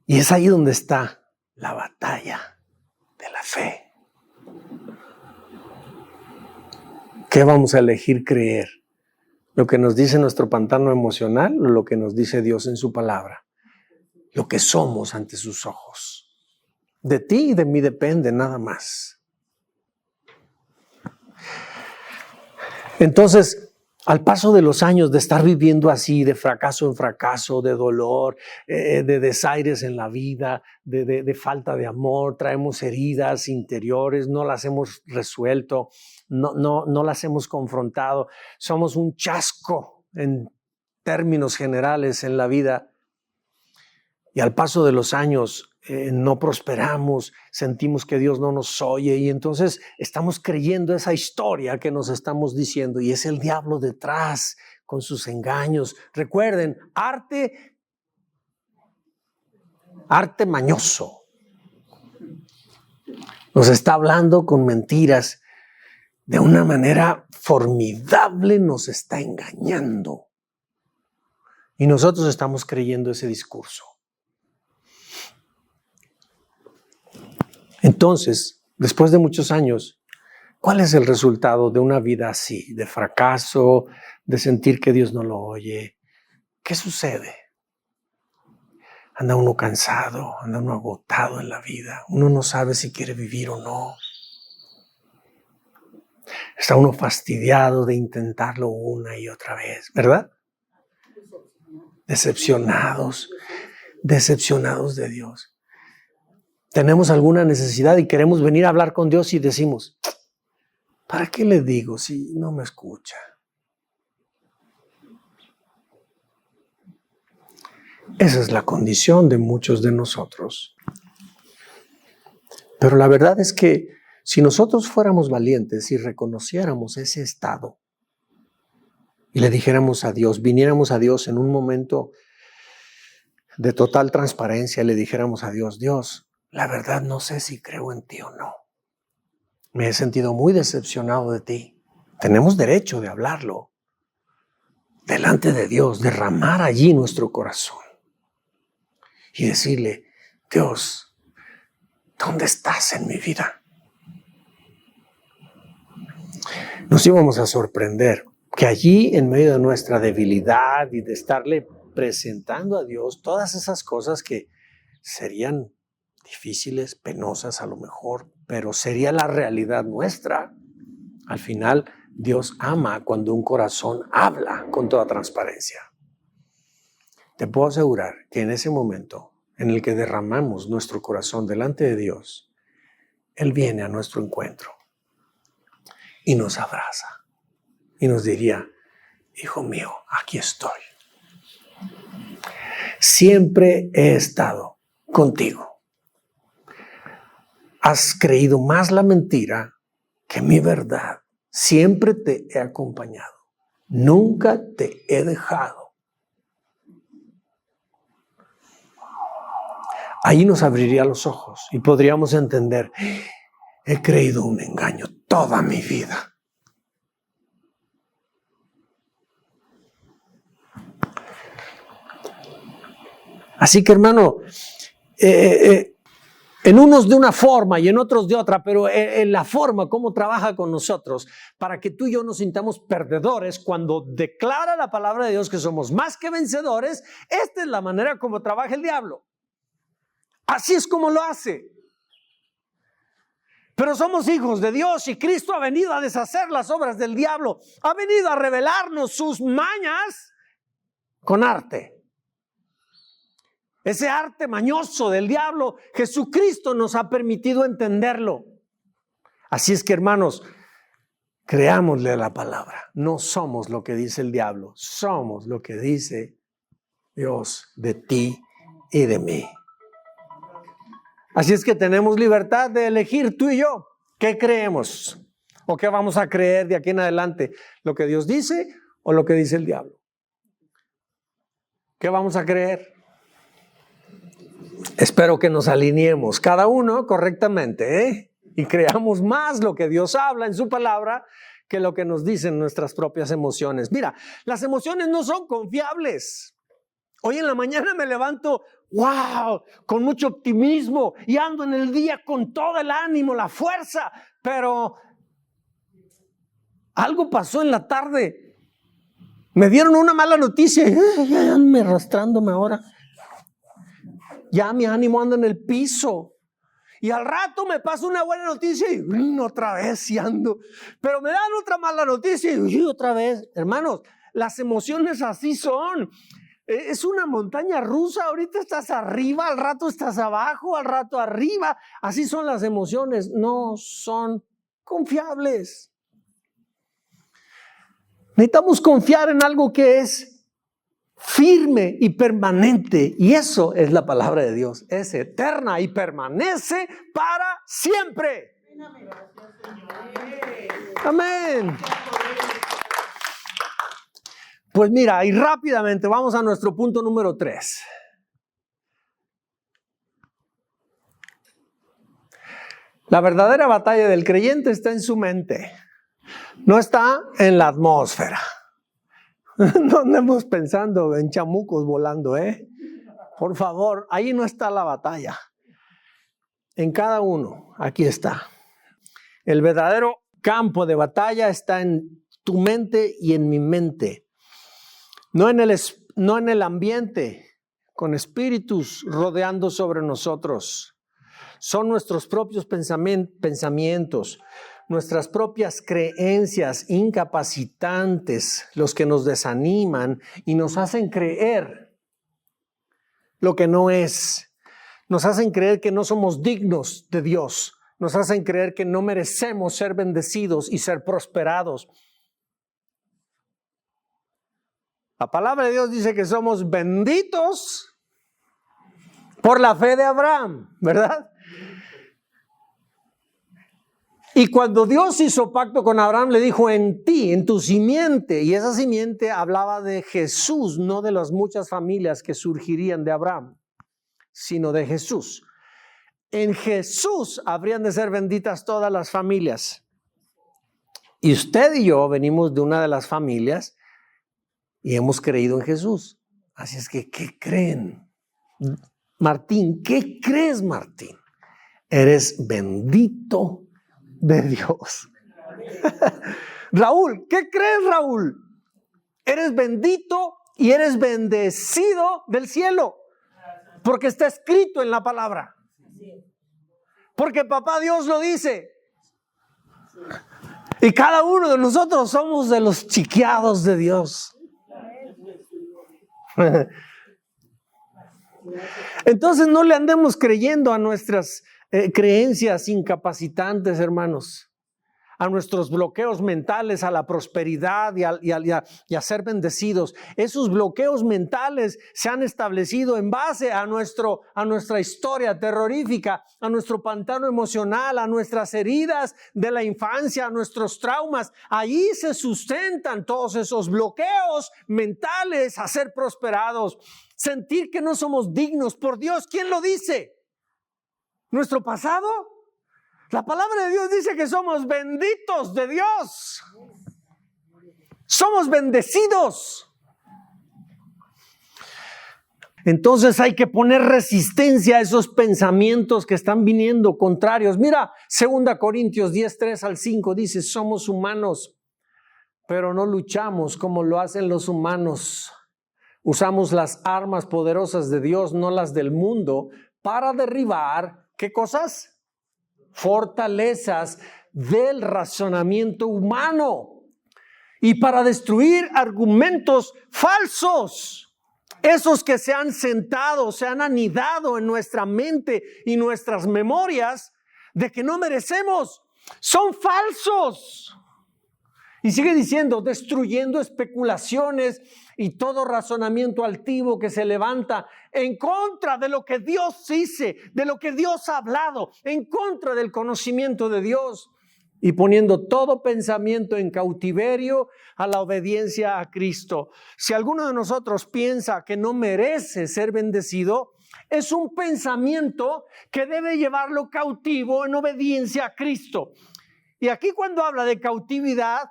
Y es ahí donde está la batalla de la fe. ¿Qué vamos a elegir creer? ¿Lo que nos dice nuestro pantano emocional o lo que nos dice Dios en su palabra? Lo que somos ante sus ojos. De ti y de mí depende nada más. Entonces, al paso de los años de estar viviendo así, de fracaso en fracaso, de dolor, de desaires en la vida, de falta de amor, traemos heridas interiores, no las hemos resuelto, no las hemos confrontado. Somos un chasco en términos generales en la vida. Y al paso de los años no prosperamos, sentimos que Dios no nos oye y entonces estamos creyendo esa historia que nos estamos diciendo y es el diablo detrás con sus engaños. Recuerden, arte mañoso. Nos está hablando con mentiras. De una manera formidable nos está engañando. Y nosotros estamos creyendo ese discurso. Entonces, después de muchos años, ¿cuál es el resultado de una vida así, de fracaso, de sentir que Dios no lo oye? ¿Qué sucede? Anda uno cansado, anda uno agotado en la vida. Uno no sabe si quiere vivir o no. Está uno fastidiado de intentarlo una y otra vez, ¿verdad? Decepcionados de Dios. Tenemos alguna necesidad y queremos venir a hablar con Dios y decimos, ¿para qué le digo si no me escucha? Esa es la condición de muchos de nosotros. Pero la verdad es que si nosotros fuéramos valientes y reconociéramos ese estado y le dijéramos a Dios, viniéramos a Dios en un momento de total transparencia, le dijéramos a Dios, Dios, la verdad no sé si creo en ti o no. Me he sentido muy decepcionado de ti. Tenemos derecho de hablarlo delante de Dios, derramar allí nuestro corazón y decirle, Dios, ¿dónde estás en mi vida? Nos íbamos a sorprender que allí en medio de nuestra debilidad y de estarle presentando a Dios todas esas cosas que serían difíciles, penosas a lo mejor, pero sería la realidad nuestra. Al final, Dios ama cuando un corazón habla con toda transparencia. Te puedo asegurar que en ese momento en el que derramamos nuestro corazón delante de Dios, Él viene a nuestro encuentro y nos abraza y nos diría, hijo mío, aquí estoy. Siempre he estado contigo. Has creído más la mentira que mi verdad. Siempre te he acompañado. Nunca te he dejado. Ahí nos abriría los ojos y podríamos entender, he creído un engaño toda mi vida. Así que, hermano, en unos de una forma y en otros de otra, pero en la forma como trabaja con nosotros, para que tú y yo nos sintamos perdedores cuando declara la palabra de Dios que somos más que vencedores, esta es la manera como trabaja el diablo. Así es como lo hace. Pero somos hijos de Dios y Cristo ha venido a deshacer las obras del diablo, ha venido a revelarnos sus mañas con arte. Ese arte mañoso del diablo, Jesucristo nos ha permitido entenderlo. Así es que, hermanos, creámosle la palabra. No somos lo que dice el diablo, somos lo que dice Dios de ti y de mí. Así es que tenemos libertad de elegir tú y yo qué creemos o qué vamos a creer de aquí en adelante, lo que Dios dice o lo que dice el diablo. ¿Qué vamos a creer? Espero que nos alineemos cada uno correctamente, y creamos más lo que Dios habla en su palabra que lo que nos dicen nuestras propias emociones. Mira, las emociones no son confiables. Hoy en la mañana me levanto, wow, con mucho optimismo y ando en el día con todo el ánimo, la fuerza, pero algo pasó en la tarde Me dieron una mala noticia, ya ando arrastrándome ahora. Ya mi ánimo anda en el piso. Y al rato me pasa una buena noticia y otra vez y ando. Pero me dan otra mala noticia y otra vez. Hermanos, las emociones así son. Es una montaña rusa. Ahorita estás arriba, al rato estás abajo, al rato arriba. Así son las emociones. No son confiables. Necesitamos confiar en algo que es firme y permanente. Y eso es la palabra de Dios. Es eterna y permanece para siempre. Amén. Pues mira, y rápidamente vamos a nuestro punto número 3. La verdadera batalla del creyente está en su mente. No está en la atmósfera. No andemos pensando en chamucos volando, Por favor, ahí no está la batalla. En cada uno, aquí está. El verdadero campo de batalla está en tu mente y en mi mente. No en el ambiente, con espíritus rodeando sobre nosotros. Son nuestros propios pensamientos, nuestras propias creencias incapacitantes los que nos desaniman y nos hacen creer lo que no es. Nos hacen creer que no somos dignos de Dios. Nos hacen creer que no merecemos ser bendecidos y ser prosperados. La palabra de Dios dice que somos benditos por la fe de Abraham, ¿verdad? Y cuando Dios hizo pacto con Abraham, le dijo en ti, en tu simiente. Y esa simiente hablaba de Jesús, no de las muchas familias que surgirían de Abraham, sino de Jesús. En Jesús habrían de ser benditas todas las familias. Y usted y yo venimos de una de las familias y hemos creído en Jesús. Así es que, ¿qué creen? Martín, ¿qué crees, Martín? Eres bendito de Dios. Raúl, ¿qué crees, Raúl? Eres bendito y eres bendecido del cielo. Porque está escrito en la palabra. Porque papá Dios lo dice. Y cada uno de nosotros somos de los chiqueados de Dios. Entonces no le andemos creyendo a nuestras creencias incapacitantes, hermanos, a nuestros bloqueos mentales, a la prosperidad y a ser bendecidos. Esos bloqueos mentales se han establecido en base a nuestra historia terrorífica, a nuestro pantano emocional, a nuestras heridas de la infancia, a nuestros traumas. Ahí se sustentan todos esos bloqueos mentales a ser prosperados. Sentir que no somos dignos por Dios. ¿Quién lo dice? ¿Nuestro pasado? La palabra de Dios dice que somos benditos de Dios. Somos bendecidos. Entonces hay que poner resistencia a esos pensamientos que están viniendo contrarios. Mira, 2 Corintios 10, 3 al 5 dice, somos humanos, pero no luchamos como lo hacen los humanos. Usamos las armas poderosas de Dios, no las del mundo, para derribar, ¿qué cosas? Fortalezas del razonamiento humano y para destruir argumentos falsos, esos que se han sentado, se han anidado en nuestra mente y nuestras memorias de que no merecemos, son falsos. Y sigue diciendo, destruyendo especulaciones y todo razonamiento altivo que se levanta en contra de lo que Dios dice, de lo que Dios ha hablado, en contra del conocimiento de Dios, y poniendo todo pensamiento en cautiverio a la obediencia a Cristo. Si alguno de nosotros piensa que no merece ser bendecido, es un pensamiento que debe llevarlo cautivo en obediencia a Cristo. Y aquí cuando habla de cautividad,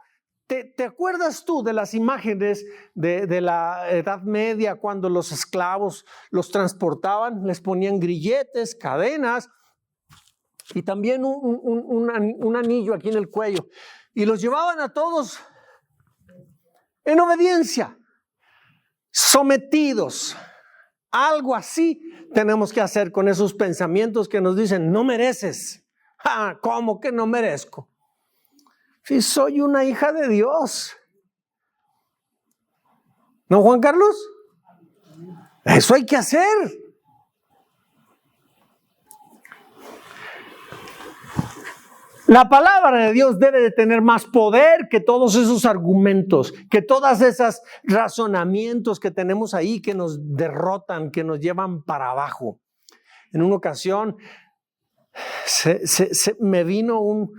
¿Te acuerdas tú de las imágenes de la Edad Media cuando los esclavos los transportaban? Les ponían grilletes, cadenas y también un anillo aquí en el cuello. Y los llevaban a todos en obediencia, sometidos. Algo así tenemos que hacer con esos pensamientos que nos dicen, no mereces. ¿Cómo que no merezco? Si soy una hija de Dios. ¿No, Juan Carlos? Eso hay que hacer. La palabra de Dios debe de tener más poder que todos esos argumentos, que todas esas razonamientos que tenemos ahí que nos derrotan, que nos llevan para abajo. En una ocasión me vino un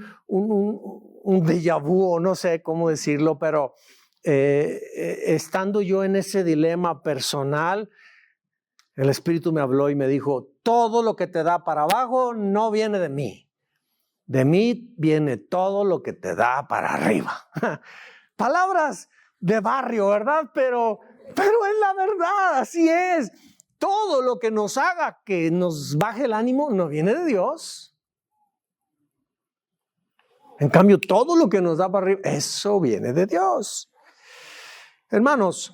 déjà vu, o no sé cómo decirlo, pero estando yo en ese dilema personal, el Espíritu me habló y me dijo, todo lo que te da para abajo no viene de mí. De mí viene todo lo que te da para arriba. Palabras de barrio, ¿verdad? Pero es la verdad, así es. Todo lo que nos haga que nos baje el ánimo no viene de Dios. En cambio, todo lo que nos da para arriba, eso viene de Dios. Hermanos,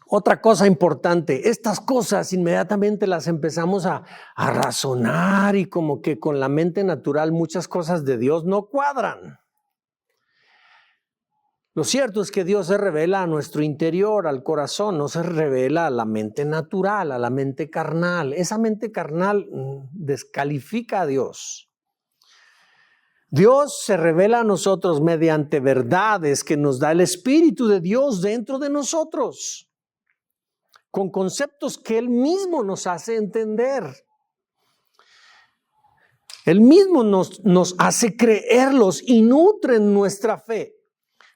otra cosa importante, estas cosas inmediatamente las empezamos a razonar y como que con la mente natural muchas cosas de Dios no cuadran. Lo cierto es que Dios se revela a nuestro interior, al corazón, no se revela a la mente natural, a la mente carnal. Esa mente carnal descalifica a Dios. Dios se revela a nosotros mediante verdades que nos da el Espíritu de Dios dentro de nosotros, con conceptos que Él mismo nos hace entender. Él mismo nos hace creerlos y nutren nuestra fe,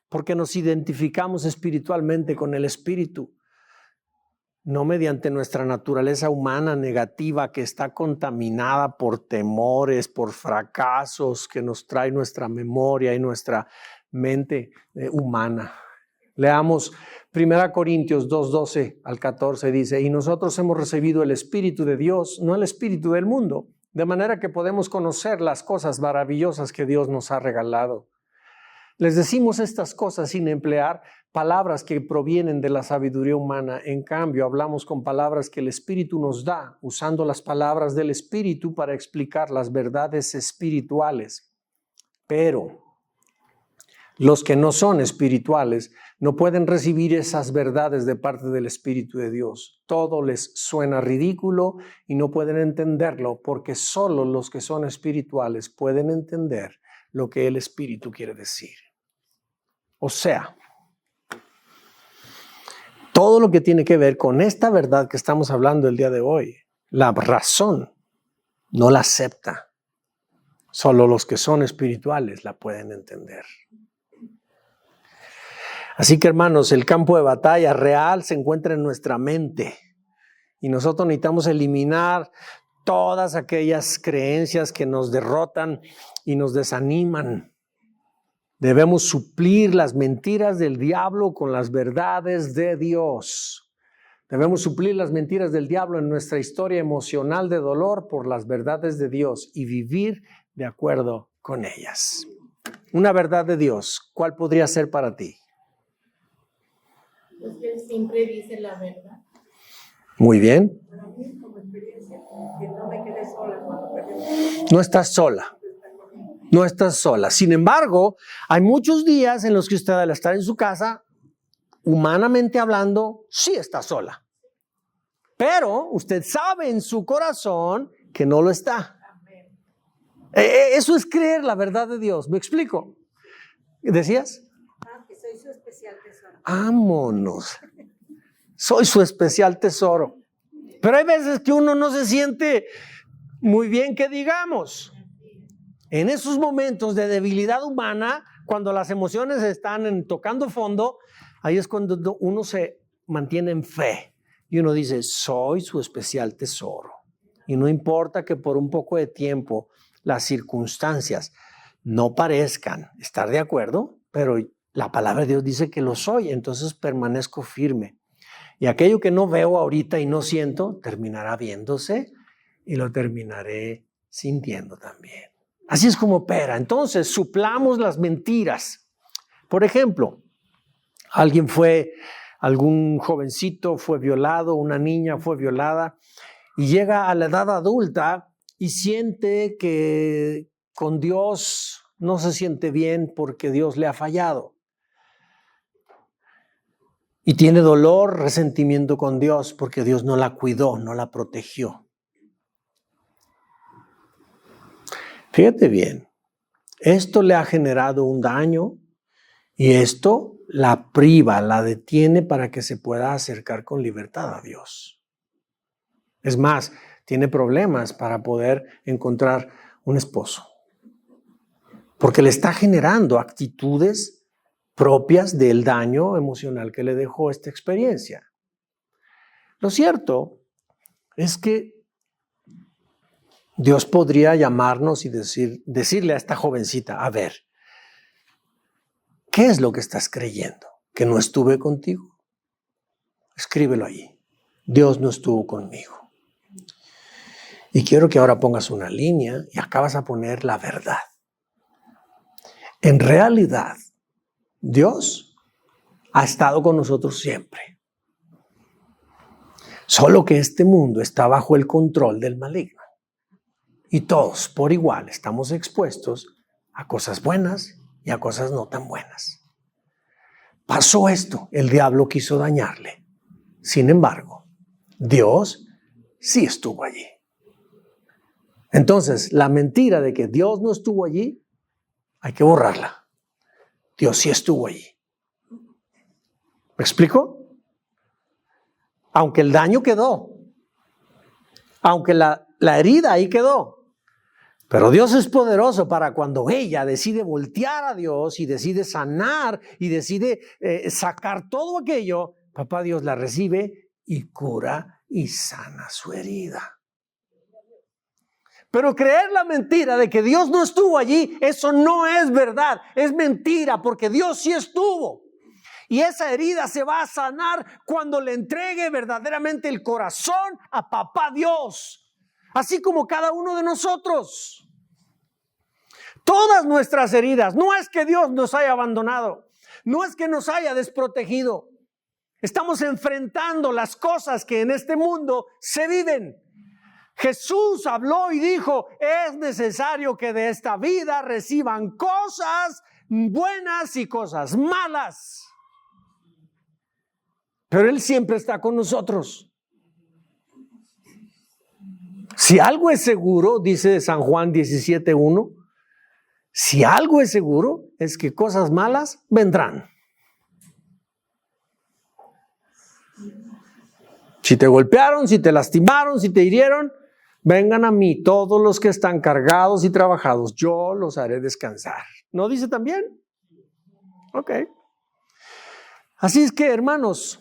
porque nos identificamos espiritualmente con el Espíritu, no mediante nuestra naturaleza humana negativa que está contaminada por temores, por fracasos que nos trae nuestra memoria y nuestra mente humana. Leamos 1 Corintios 2:12 al 14, dice, y nosotros hemos recibido el Espíritu de Dios, no el Espíritu del mundo, de manera que podemos conocer las cosas maravillosas que Dios nos ha regalado. Les decimos estas cosas sin emplear palabras que provienen de la sabiduría humana. En cambio, hablamos con palabras que el Espíritu nos da, usando las palabras del Espíritu para explicar las verdades espirituales. Pero los que no son espirituales no pueden recibir esas verdades de parte del Espíritu de Dios. Todo les suena ridículo y no pueden entenderlo, porque solo los que son espirituales pueden entender lo que el Espíritu quiere decir. O sea, todo lo que tiene que ver con esta verdad que estamos hablando el día de hoy, la razón no la acepta. Solo los que son espirituales la pueden entender. Así que, hermanos, el campo de batalla real se encuentra en nuestra mente y nosotros necesitamos eliminar todas aquellas creencias que nos derrotan y nos desaniman. Debemos suplir las mentiras del diablo con las verdades de Dios. Debemos suplir las mentiras del diablo en nuestra historia emocional de dolor por las verdades de Dios y vivir de acuerdo con ellas. Una verdad de Dios, ¿cuál podría ser para ti? Pues que Él siempre dice la verdad. Muy bien. Para mí, como experiencia, que no me quedé sola cuando perdí. No estás sola. No estás sola. Sin embargo, hay muchos días en los que usted, al estar en su casa, humanamente hablando, sí está sola. Pero usted sabe en su corazón que no lo está. Eso es creer la verdad de Dios. ¿Me explico? ¿Decías? Que soy su especial tesoro. Vámonos. Soy su especial tesoro. Pero hay veces que uno no se siente muy bien, que digamos. En esos momentos de debilidad humana, cuando las emociones están tocando fondo, ahí es cuando uno se mantiene en fe. Y uno dice, soy su especial tesoro. Y no importa que por un poco de tiempo las circunstancias no parezcan estar de acuerdo, pero la palabra de Dios dice que lo soy, entonces permanezco firme. Y aquello que no veo ahorita y no siento, terminará viéndose y lo terminaré sintiendo también. Así es como opera. Entonces, suplamos las mentiras. Por ejemplo, Algún jovencito fue violado, una niña fue violada y llega a la edad adulta y siente que con Dios no se siente bien porque Dios le ha fallado. Y tiene dolor, resentimiento con Dios porque Dios no la cuidó, no la protegió. Fíjate bien, esto le ha generado un daño y esto la priva, la detiene para que se pueda acercar con libertad a Dios. Es más, tiene problemas para poder encontrar un esposo, porque le está generando actitudes propias del daño emocional que le dejó esta experiencia. Lo cierto es que Dios podría llamarnos y decirle a esta jovencita, a ver, ¿qué es lo que estás creyendo? ¿Que no estuve contigo? Escríbelo allí. Dios no estuvo conmigo. Y quiero que ahora pongas una línea y acabas a poner la verdad. En realidad, Dios ha estado con nosotros siempre. Solo que este mundo está bajo el control del maligno. Y todos, por igual, estamos expuestos a cosas buenas y a cosas no tan buenas. Pasó esto, el diablo quiso dañarle. Sin embargo, Dios sí estuvo allí. Entonces, la mentira de que Dios no estuvo allí, hay que borrarla. Dios sí estuvo allí. ¿Me explico? Aunque el daño quedó, aunque la herida ahí quedó, pero Dios es poderoso para cuando ella decide voltear a Dios y decide sanar y decide sacar todo aquello, papá Dios la recibe y cura y sana su herida. Pero creer la mentira de que Dios no estuvo allí, eso no es verdad, es mentira porque Dios sí estuvo. Y esa herida se va a sanar cuando le entregue verdaderamente el corazón a papá Dios. Así como cada uno de nosotros. Todas nuestras heridas, no es que Dios nos haya abandonado, no es que nos haya desprotegido. Estamos enfrentando las cosas que en este mundo se viven. Jesús habló y dijo, es necesario que de esta vida reciban cosas buenas y cosas malas. Pero Él siempre está con nosotros. Si algo es seguro, dice San Juan 17:1, si algo es seguro es que cosas malas vendrán. Si te golpearon, si te lastimaron, si te hirieron, vengan a mí todos los que están cargados y trabajados, yo los haré descansar. ¿No dice también? Ok. Así es que, hermanos,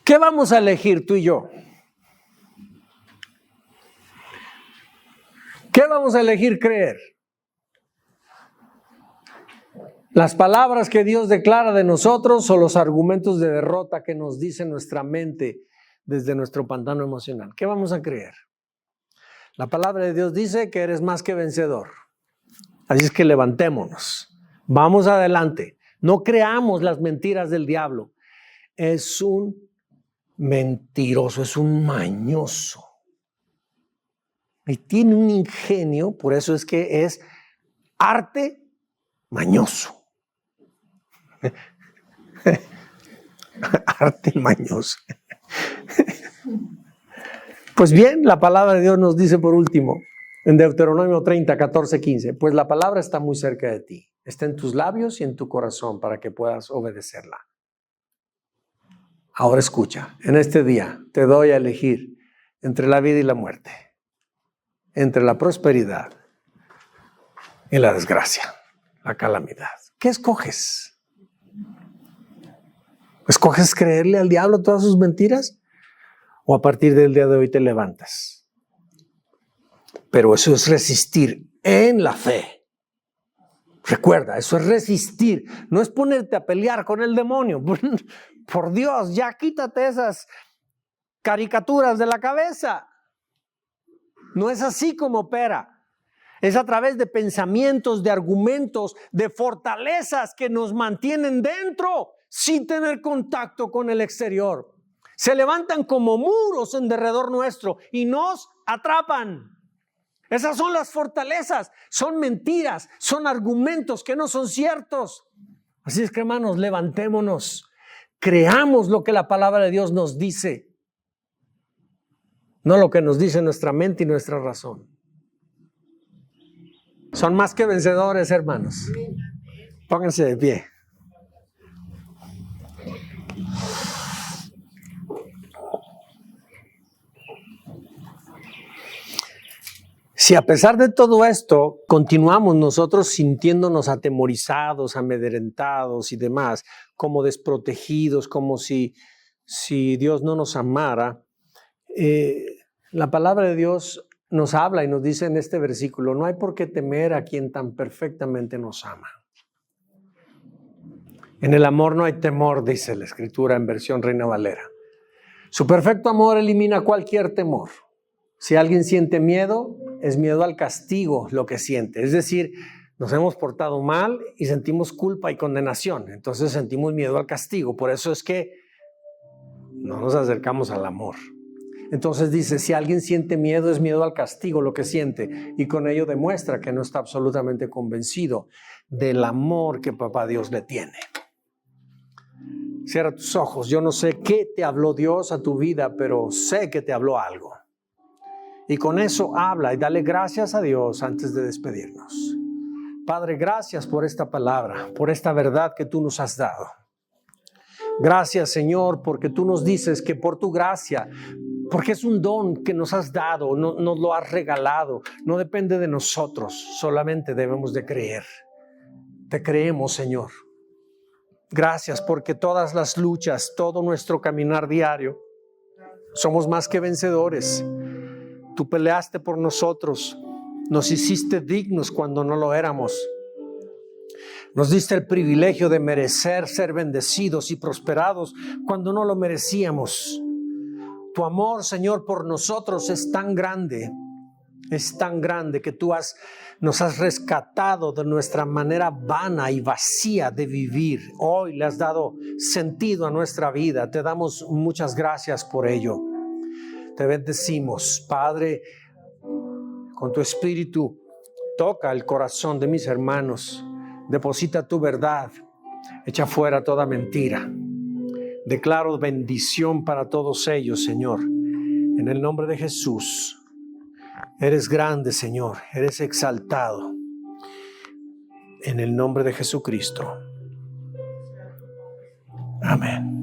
¿qué vamos a elegir tú y yo? ¿Qué vamos a elegir creer? ¿Las palabras que Dios declara de nosotros o los argumentos de derrota que nos dice nuestra mente desde nuestro pantano emocional? ¿Qué vamos a creer? La palabra de Dios dice que eres más que vencedor. Así es que levantémonos. Vamos adelante. No creamos las mentiras del diablo. Es un mentiroso, es un mañoso. Y tiene un ingenio, por eso es que es arte mañoso. Arte mañoso. Pues bien, la palabra de Dios nos dice por último, en Deuteronomio 30, 14, 15, pues la palabra está muy cerca de ti, está en tus labios y en tu corazón para que puedas obedecerla. Ahora escucha, en este día te doy a elegir entre la vida y la muerte, entre la prosperidad y la desgracia, la calamidad. ¿Qué escoges? ¿Escoges creerle al diablo todas sus mentiras? ¿O a partir del día de hoy te levantas? Pero eso es resistir en la fe. Recuerda, eso es resistir. No es ponerte a pelear con el demonio. Por Dios, ya quítate esas caricaturas de la cabeza. No es así como opera. Es a través de pensamientos, de argumentos, de fortalezas que nos mantienen dentro. sin tener contacto con el exterior. Se levantan como muros en derredor nuestro y nos atrapan. Esas son las fortalezas, son mentiras, son argumentos que no son ciertos. Así es que, hermanos, levantémonos, creamos lo que la palabra de Dios nos dice, no lo que nos dice nuestra mente y nuestra razón. Son más que vencedores, hermanos. Pónganse de pie. Si a pesar de todo esto continuamos nosotros sintiéndonos atemorizados, amedrentados y demás, como desprotegidos, como si Dios no nos amara, la palabra de Dios nos habla y nos dice en este versículo: no hay por qué temer a quien tan perfectamente nos ama. En el amor no hay temor, dice la Escritura en versión Reina Valera. Su perfecto amor elimina cualquier temor. Si alguien siente miedo, es miedo al castigo lo que siente. Es decir, nos hemos portado mal y sentimos culpa y condenación. Entonces sentimos miedo al castigo. Por eso es que no nos acercamos al amor. Entonces dice, si alguien siente miedo, es miedo al castigo lo que siente. Y con ello demuestra que no está absolutamente convencido del amor que Papá Dios le tiene. Cierra tus ojos. Yo no sé qué te habló Dios a tu vida, pero sé que te habló algo. Y con eso habla y dale gracias a Dios antes de despedirnos. Padre, gracias por esta palabra, por esta verdad que tú nos has dado. Gracias, Señor, porque tú nos dices que por tu gracia, porque es un don que nos has dado, nos lo has regalado, no depende de nosotros, solamente debemos de creer. Te creemos, Señor. Gracias porque todas las luchas, todo nuestro caminar diario, somos más que vencedores. Tú peleaste por nosotros, nos hiciste dignos cuando no lo éramos. Nos diste el privilegio de merecer ser bendecidos y prosperados cuando no lo merecíamos. Tu amor, Señor, por nosotros es tan grande que tú nos has rescatado de nuestra manera vana y vacía de vivir. Hoy le has dado sentido a nuestra vida. Te damos muchas gracias por ello. Te bendecimos, Padre, con tu espíritu, toca el corazón de mis hermanos, deposita tu verdad, echa fuera toda mentira. Declaro bendición para todos ellos, Señor, en el nombre de Jesús. Eres grande, Señor, eres exaltado, en el nombre de Jesucristo. Amén.